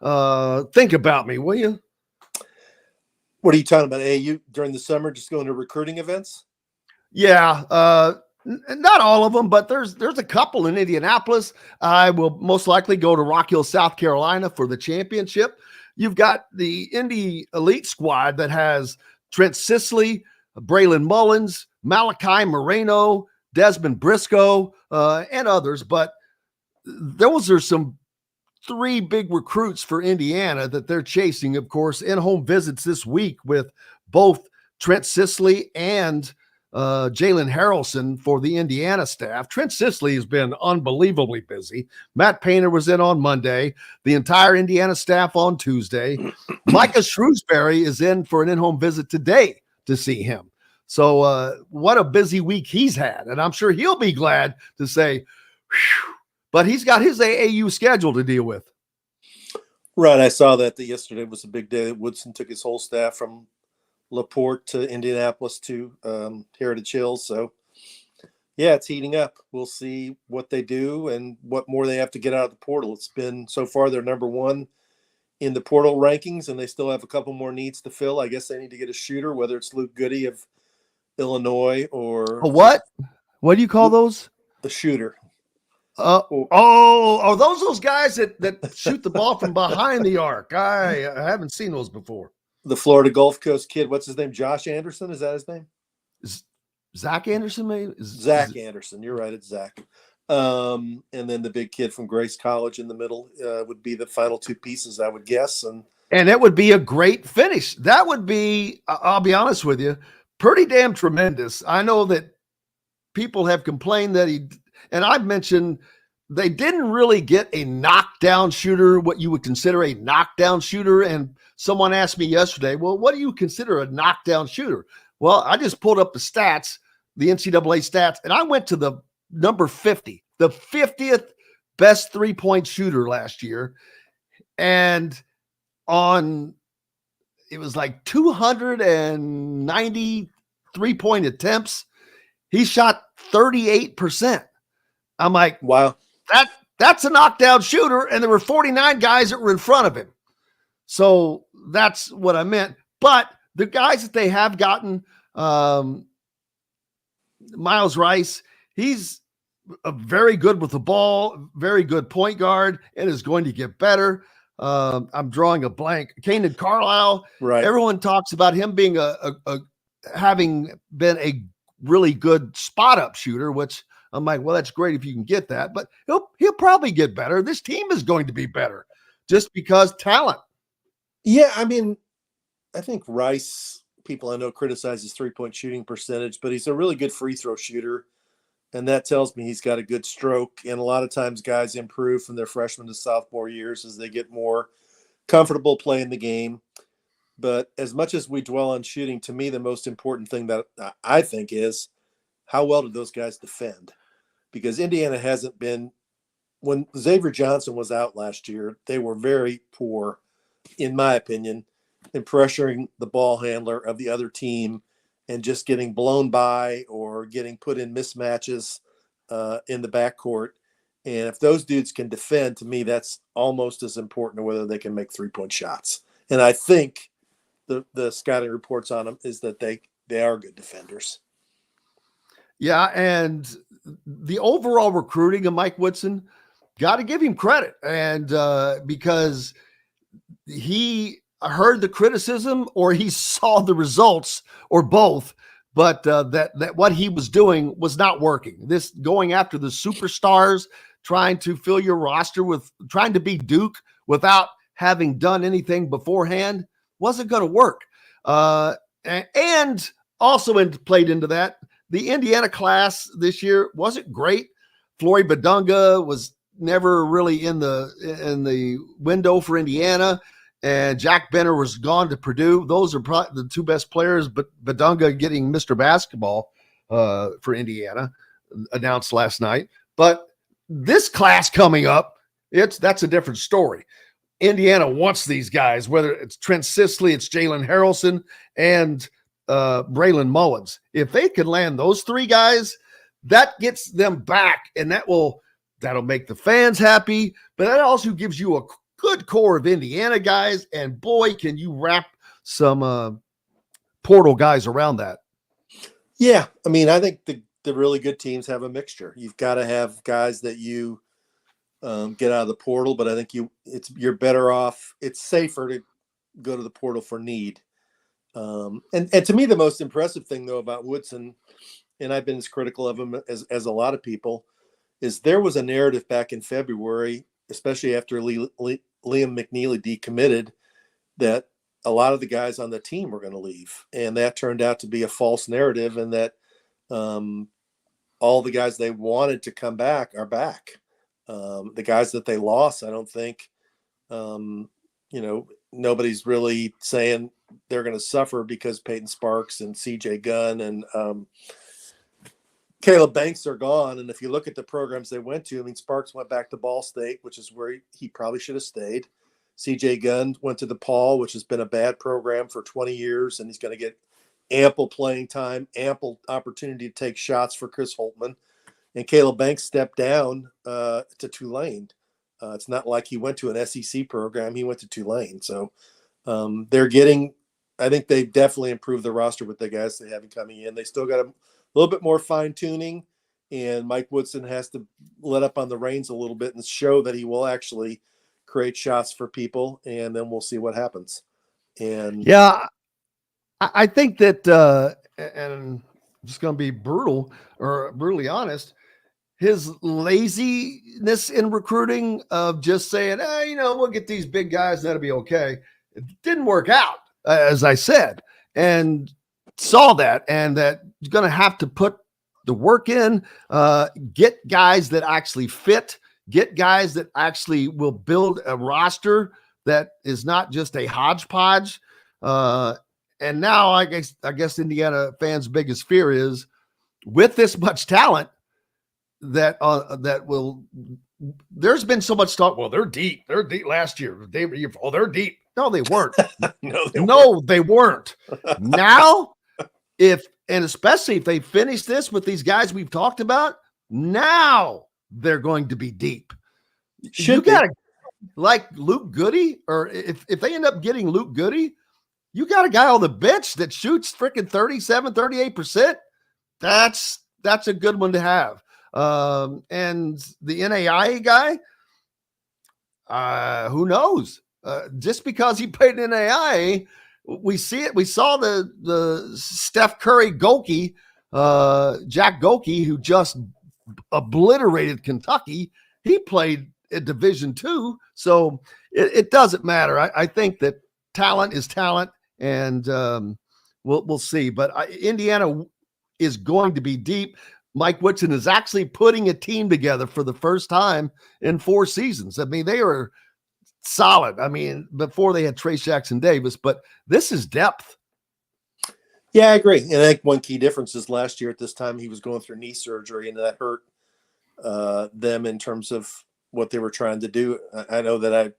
sun. Think about me, will you? What are you talking about? AAU during the summer, just going to recruiting events? Yeah. Not all of them, but there's a couple in Indianapolis. I will most likely go to Rock Hill, South Carolina for the championship. You've got the Indy Elite squad that has Trent Sisley, Braylon Mullins, Malachi Moreno, Desmond Briscoe, and others. But those are some 3 big recruits for Indiana that they're chasing, of course, in-home visits this week with both Trent Sisley and Jalen Harrelson for the Indiana staff. Trent Sisley has been unbelievably busy. Matt Painter was in on Monday, the entire Indiana staff on Tuesday. Micah Shrewsbury is in for an in-home visit today to see him. So what a busy week he's had. And I'm sure he'll be glad to say, whew, but he's got his AAU schedule to deal with. Right. I saw that yesterday was a big day. Woodson took his whole staff from LaPorte to Indianapolis to Heritage Hills. So, yeah, it's heating up. We'll see what they do and what more they have to get out of the portal. It's been, so far, they're number 1 in the portal rankings, and they still have a couple more needs to fill. I guess they need to get a shooter, whether it's Luke Goody of Illinois or a what? What do you call those? The shooter. Are those guys that shoot the ball from behind the arc? I haven't seen those before. The Florida Gulf Coast kid, what's his name? Josh Anderson, is that his name? Zach Anderson, maybe? Zach Anderson, you're right, it's Zach. And then the big kid from Grace College in the middle would be the final 2 pieces, I would guess. And And it would be a great finish. That would be, I'll be honest with you, pretty damn tremendous. I know that people have complained that and I've mentioned they didn't really get a knockdown shooter, what you would consider a knockdown shooter. And someone asked me yesterday, well, what do you consider a knockdown shooter? Well, I just pulled up the stats, the NCAA stats, and I went to the number 50, the 50th best three-point shooter last year. And it was like 290 3-point attempts. He shot 38%. I'm like, wow, that's a knockdown shooter. And there were 49 guys that were in front of him. So that's what I meant. But the guys that they have gotten, Miles Rice, he's very good with the ball, very good point guard, and is going to get better. I'm drawing a blank. Kanan Carlisle, right? Everyone talks about him being having been a really good spot up shooter, which I'm like, well, that's great if you can get that, but he'll probably get better. This team is going to be better just because talent. Yeah, I mean, I think Rice, people I know criticize his 3-point shooting percentage, but he's a really good free throw shooter. And that tells me he's got a good stroke. And a lot of times guys improve from their freshman to sophomore years as they get more comfortable playing the game. But as much as we dwell on shooting, to me, the most important thing that I think is how well did those guys defend? Because Indiana hasn't been – when Xavier Johnson was out last year, they were very poor, in my opinion, in pressuring the ball handler of the other team and just getting blown by or getting put in mismatches in the backcourt. And if those dudes can defend, to me, that's almost as important to whether they can make 3-point shots. And I think the scouting reports on them is that they are good defenders. Yeah, and the overall recruiting of Mike Woodson, got to give him credit. And because he heard the criticism or he saw the results or both, but that what he was doing was not working. This going after the superstars, trying to fill your roster with trying to be Duke without having done anything beforehand wasn't going to work. And also played into that, the Indiana class this year wasn't great. Flory Badunga was never really in the window for Indiana. And Jack Benner was gone to Purdue. Those are probably the two best players, but Badunga getting Mr. Basketball for Indiana announced last night. But this class coming up, that's a different story. Indiana wants these guys, whether it's Trent Sisley, it's Jalen Harrelson, and Braylon Mullins. If they can land those three guys, that gets them back, and that'll make the fans happy. But that also gives you a good core of Indiana guys, and boy, can you wrap some portal guys around that. Yeah, I mean, I think the really good teams have a mixture. You've got to have guys that you get out of the portal, but I think you're better off. It's safer to go to the portal for need. And to me, the most impressive thing though about Woodson, and I've been as critical of him as a lot of people, is there was a narrative back in February, especially after Liam McNeely decommitted, that a lot of the guys on the team were going to leave. And that turned out to be a false narrative, and that all the guys they wanted to come back are back. The guys that they lost, I don't think, nobody's really saying they're going to suffer because Peyton Sparks and CJ Gunn and Caleb Banks are gone. And if you look at the programs they went to, I mean, Sparks went back to Ball State, which is where he probably should have stayed. CJ Gunn went to DePaul, which has been a bad program for 20 years, and he's going to get ample playing time, ample opportunity to take shots for Chris Holtmann. And Caleb Banks stepped down to Tulane. It's not like he went to an SEC program. He went to Tulane. So I think they've definitely improved the roster with the guys they have coming in. They still got a little bit more fine tuning, and Mike Woodson has to let up on the reins a little bit and show that he will actually create shots for people, and then we'll see what happens. And yeah, I think that, and I'm just going to be brutally honest, his laziness in recruiting of just saying, we'll get these big guys, that'll be okay. It didn't work out, as I said, and saw that, and that you're going to have to put the work in, get guys that actually fit, get guys that actually will build a roster that is not just a hodgepodge. And now I guess Indiana fans' biggest fear is with this much talent that there's been so much talk. Well, they're deep. They're deep last year. They're deep. No, they weren't. They weren't. Now, and especially if they finish this with these guys we've talked about, now they're going to be deep. You got to, like Luke Goody, or if they end up getting Luke Goody, you got a guy on the bench that shoots freaking 37, 38%. That's a good one to have. And the NAIA guy, who knows? Just because he played in NAIA, we see it. We saw the Steph Curry Goki, Jack Goki, who just obliterated Kentucky. He played at Division II, so it doesn't matter. I think that talent is talent, and we'll see. But Indiana is going to be deep. Mike Woodson is actually putting a team together for the first time in 4 seasons. I mean, they are solid. I mean, before they had Trace Jackson-Davis, but this is depth. Yeah, I agree. And I think one key difference is last year at this time he was going through knee surgery, and that hurt them in terms of what they were trying to do. I know that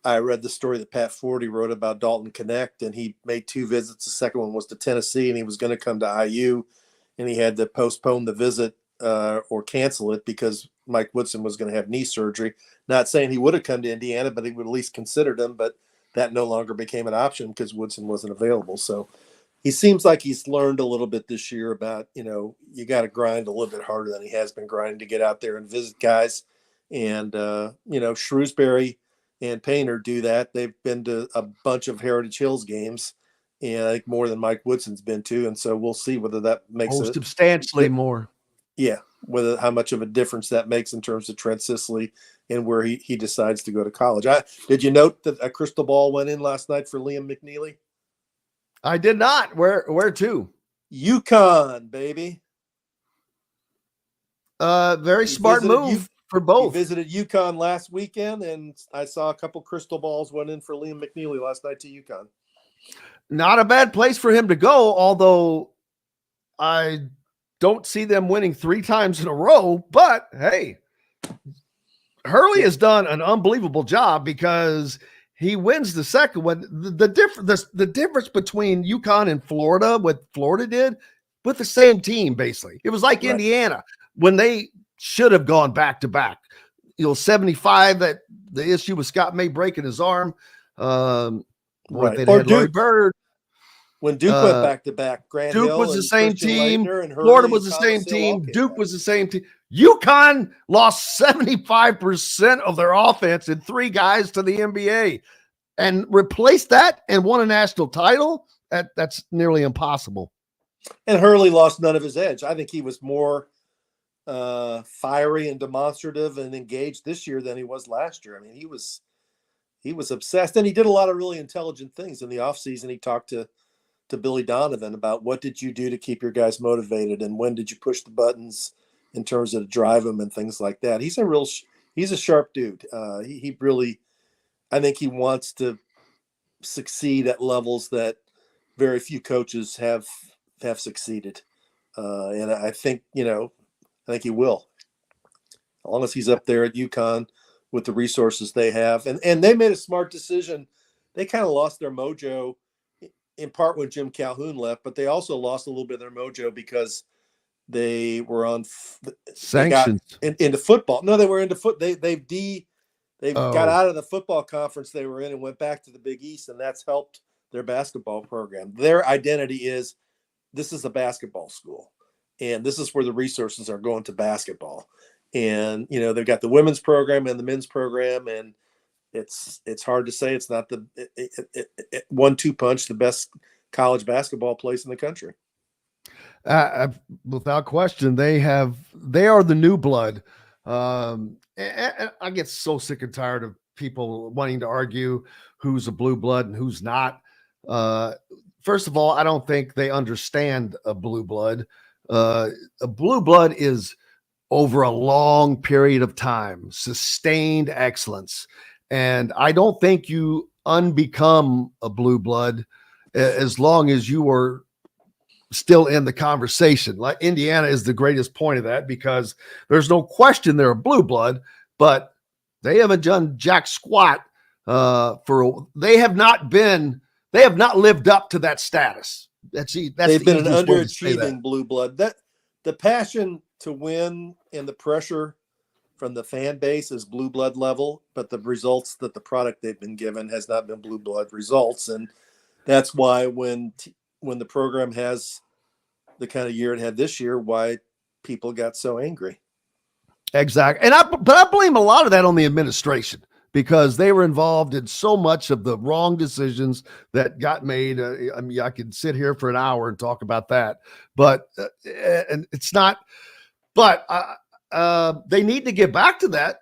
I read the story that Pat Forty wrote about Dalton Connect, and he made 2 visits. The second one was to Tennessee, and he was going to come to IU, and he had to postpone the visit or cancel it because Mike Woodson was going to have knee surgery. Not saying he would have come to Indiana, but he would at least considered him, but that no longer became an option because Woodson wasn't available. So he seems like he's learned a little bit this year about, you got to grind a little bit harder than he has been grinding to get out there and visit guys. And, Shrewsbury and Painter do that. They've been to a bunch of Heritage Hills games, and I think more than Mike Woodson's been to. And so we'll see whether that makes it substantially more. Yeah. How much of a difference that makes in terms of Trent Sisley and where he decides to go to college. Did you note that a crystal ball went in last night for Liam McNeely? I did not. Where to? UConn, baby. Very smart move for both. He visited UConn last weekend, and I saw a couple crystal balls went in for Liam McNeely last night to UConn. Not a bad place for him to go, although I don't see them winning 3 times in a row. But hey, Hurley has done an unbelievable job because he wins the second one. The difference between UConn and Florida, what Florida did with the same team, basically, it was like Indiana when they should have gone back to back. 75. That the issue with Scott May breaking his arm. Or Duke. Bird. When Duke went back to back, Grant Duke Hill was the same team. And Florida was the same team. Duke was the same team. UConn lost 75% of their offense and 3 guys to the NBA, and replaced that and won a national title. That's nearly impossible. And Hurley lost none of his edge. I think he was more fiery and demonstrative and engaged this year than he was last year. I mean, he was obsessed, and he did a lot of really intelligent things in the offseason. He talked to Billy Donovan about what did you do to keep your guys motivated, and when did you push the buttons in terms of to drive them and things like that. He's a sharp dude. He really, I think he wants to succeed at levels that very few coaches have succeeded. And I think he will, as long as he's up there at UConn with the resources they have. And they made a smart decision. They kind of lost their mojo in part when Jim Calhoun left, but they also lost a little bit of their mojo because they were on sanctions into football. No, they were into foot. They got out of the football conference they were in and went back to the Big East, and that's helped their basketball program. Their identity is this is a basketball school, and this is where the resources are going to basketball. And they've got the women's program and the men's program, and it's hard to say it's not the 1-2 punch the best college basketball place in the country. Without question, they are the new blood. And I get so sick and tired of people wanting to argue who's a blue blood and who's not. First of all, I don't think they understand a blue blood. A blue blood is over a long period of time, sustained excellence. And I don't think you unbecome a blue blood as long as you are still in the conversation. Like Indiana is the greatest point of that, because there's no question they're a blue blood, but they haven't done jack squat they have not lived up to that status. They've been an underachieving blue blood. That the passion to win and the pressure from the fan base is blue blood level, but the results that the product they've been given has not been blue blood results. And that's why when the program has the kind of year it had this year, why people got so angry. Exactly. But I blame a lot of that on the administration, because they were involved in so much of the wrong decisions that got made. I mean, I could sit here for an hour and talk about that, but and it's not. But they need to get back to that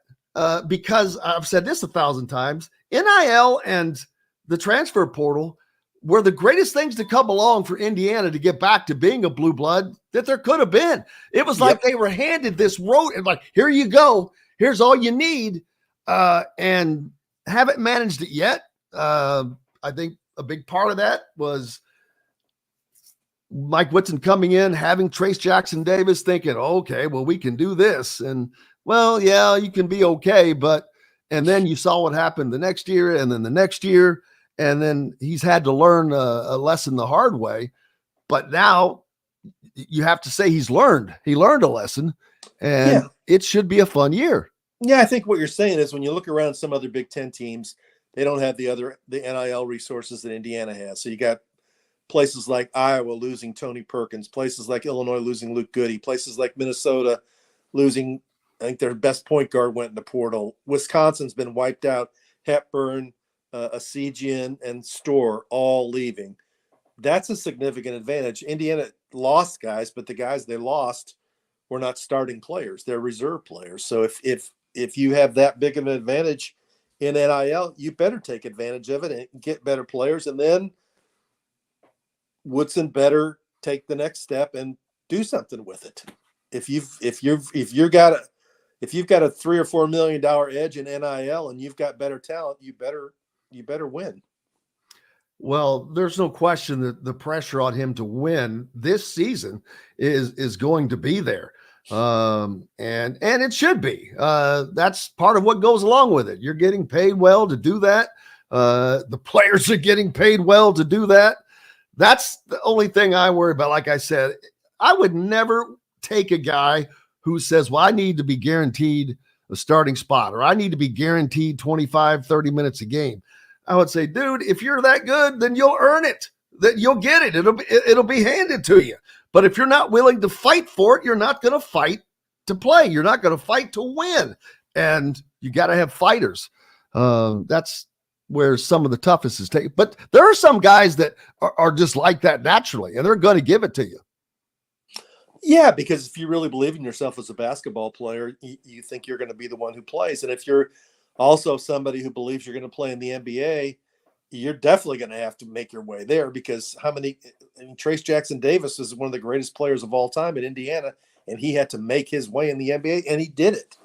because I've said this 1,000 times. NIL and the transfer portal were the greatest things to come along for Indiana to get back to being a blue blood that there could have been. It was like they were handed this road and like, here you go. Here's all you need. And haven't managed it yet. I think a big part of that was Mike Whitson coming in, having Trace Jackson Davis thinking, okay, well, we can do this. And well, yeah, you can be okay. And then you saw what happened the next year and then the next year. And then he's had to learn a lesson the hard way. But now you have to say he learned a lesson, and it should be a fun year. Yeah, I think what you're saying is when you look around some other Big Ten teams, they don't have the NIL resources that Indiana has. So you got places like Iowa losing Tony Perkins, places like Illinois losing Luke Goody, places like Minnesota losing, I think their best point guard went in the portal. Wisconsin's been wiped out. Hepburn, Asigian, and Storr all leaving. That's a significant advantage. Indiana lost guys, but the guys they lost were not starting players. They're reserve players. So if you have that big of an advantage in NIL, you better take advantage of it and get better players. And then Woodson better take the next step and do something with it. If you've got a $3 or $4 million edge in NIL and you've got better talent, you better win. Well, there's no question that the pressure on him to win this season is going to be there. And it should be. That's part of what goes along with it. You're getting paid well to do that. The players are getting paid well to do that. That's the only thing I worry about. Like I said, I would never take a guy who says, well, I need to be guaranteed a starting spot, or I need to be guaranteed 25, 30 minutes a game. I would say, dude, if you're that good, then you'll earn it. That you'll get it. It'll be handed to you. But if you're not willing to fight for it, you're not going to fight to play. You're not going to fight to win. And you got to have fighters. That's where some of the toughest is taken. But there are some guys that are just like that naturally, and they're going to give it to you. Yeah, because if you really believe in yourself as a basketball player, you think you're going to be the one who plays. And if you're also somebody who believes you're going to play in the NBA, you're definitely going to have to make your way there, because Trace Jackson Davis is one of the greatest players of all time at Indiana, and he had to make his way in the NBA, and he did it.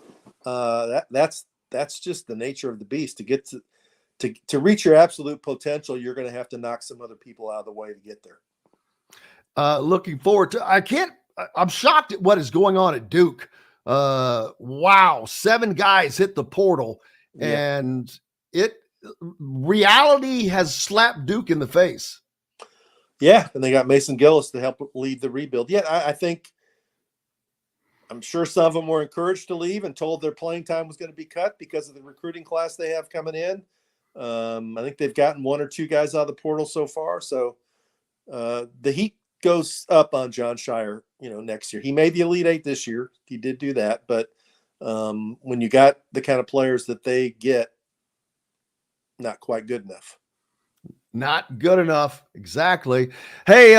That's just the nature of the beast. To get to reach your absolute potential, you're going to have to knock some other people out of the way to get there. Looking forward to. I'm shocked at what is going on at Duke. Wow, 7 guys hit the portal, and reality has slapped Duke in the face. Yeah, and they got Mason Gillis to help lead the rebuild. Yeah, I'm sure some of them were encouraged to leave and told their playing time was going to be cut because of the recruiting class they have coming in. I think they've gotten 1 or 2 guys out of the portal so far. So the heat goes up on John Shire, next year. He made the Elite 8 this year. He did do that. But when you got the kind of players that they get, not quite good enough. Not good enough. Exactly. Hey,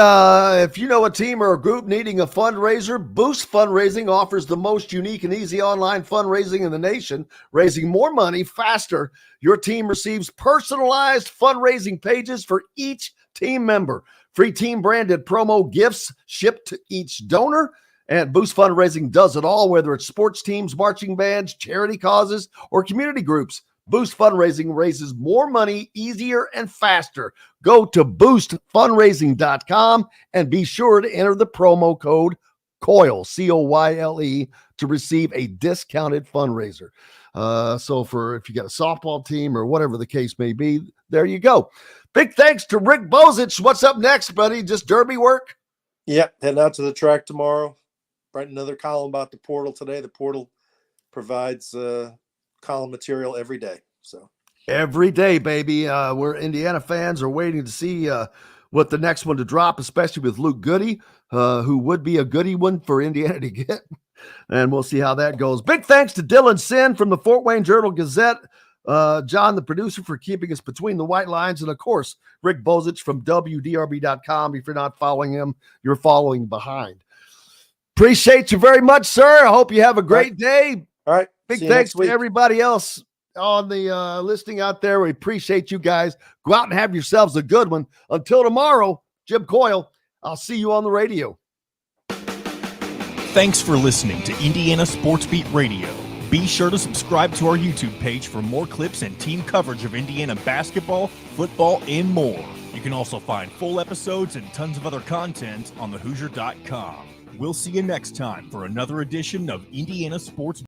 if you know a team or a group needing a fundraiser, Boost Fundraising offers the most unique and easy online fundraising in the nation, raising more money faster. Your team receives personalized fundraising pages for each team member. Free team branded promo gifts shipped to each donor. And Boost Fundraising does it all, whether it's sports teams, marching bands, charity causes, or community groups. Boost Fundraising raises more money easier and faster. Go to boostfundraising.com and be sure to enter the promo code COYLE, COYLE, to receive a discounted fundraiser. So if you got a softball team or whatever the case may be, there you go. Big thanks to Rick Bozich. What's up next, buddy? Just derby work? Yep, heading out to the track tomorrow. Write another column about the portal today. The portal provides column material every day. So every day, baby. We're Indiana fans are waiting to see what the next one to drop, especially with Luke Goody, who would be a goody one for Indiana to get. And we'll see how that goes. Big thanks to Dylan Sinn from the Fort Wayne Journal-Gazette, John, the producer, for keeping us between the white lines, and of course, Rick Bozich from WDRB.com. If you're not following him, you're following behind. Appreciate you very much, sir. I hope you have a great day. All right. Big thanks to everybody else on the listening out there. We appreciate you guys. Go out and have yourselves a good one. Until tomorrow, Jim Coyle, I'll see you on the radio. Thanks for listening to Indiana Sports Beat Radio. Be sure to subscribe to our YouTube page for more clips and team coverage of Indiana basketball, football, and more. You can also find full episodes and tons of other content on thehoosier.com. We'll see you next time for another edition of Indiana Sports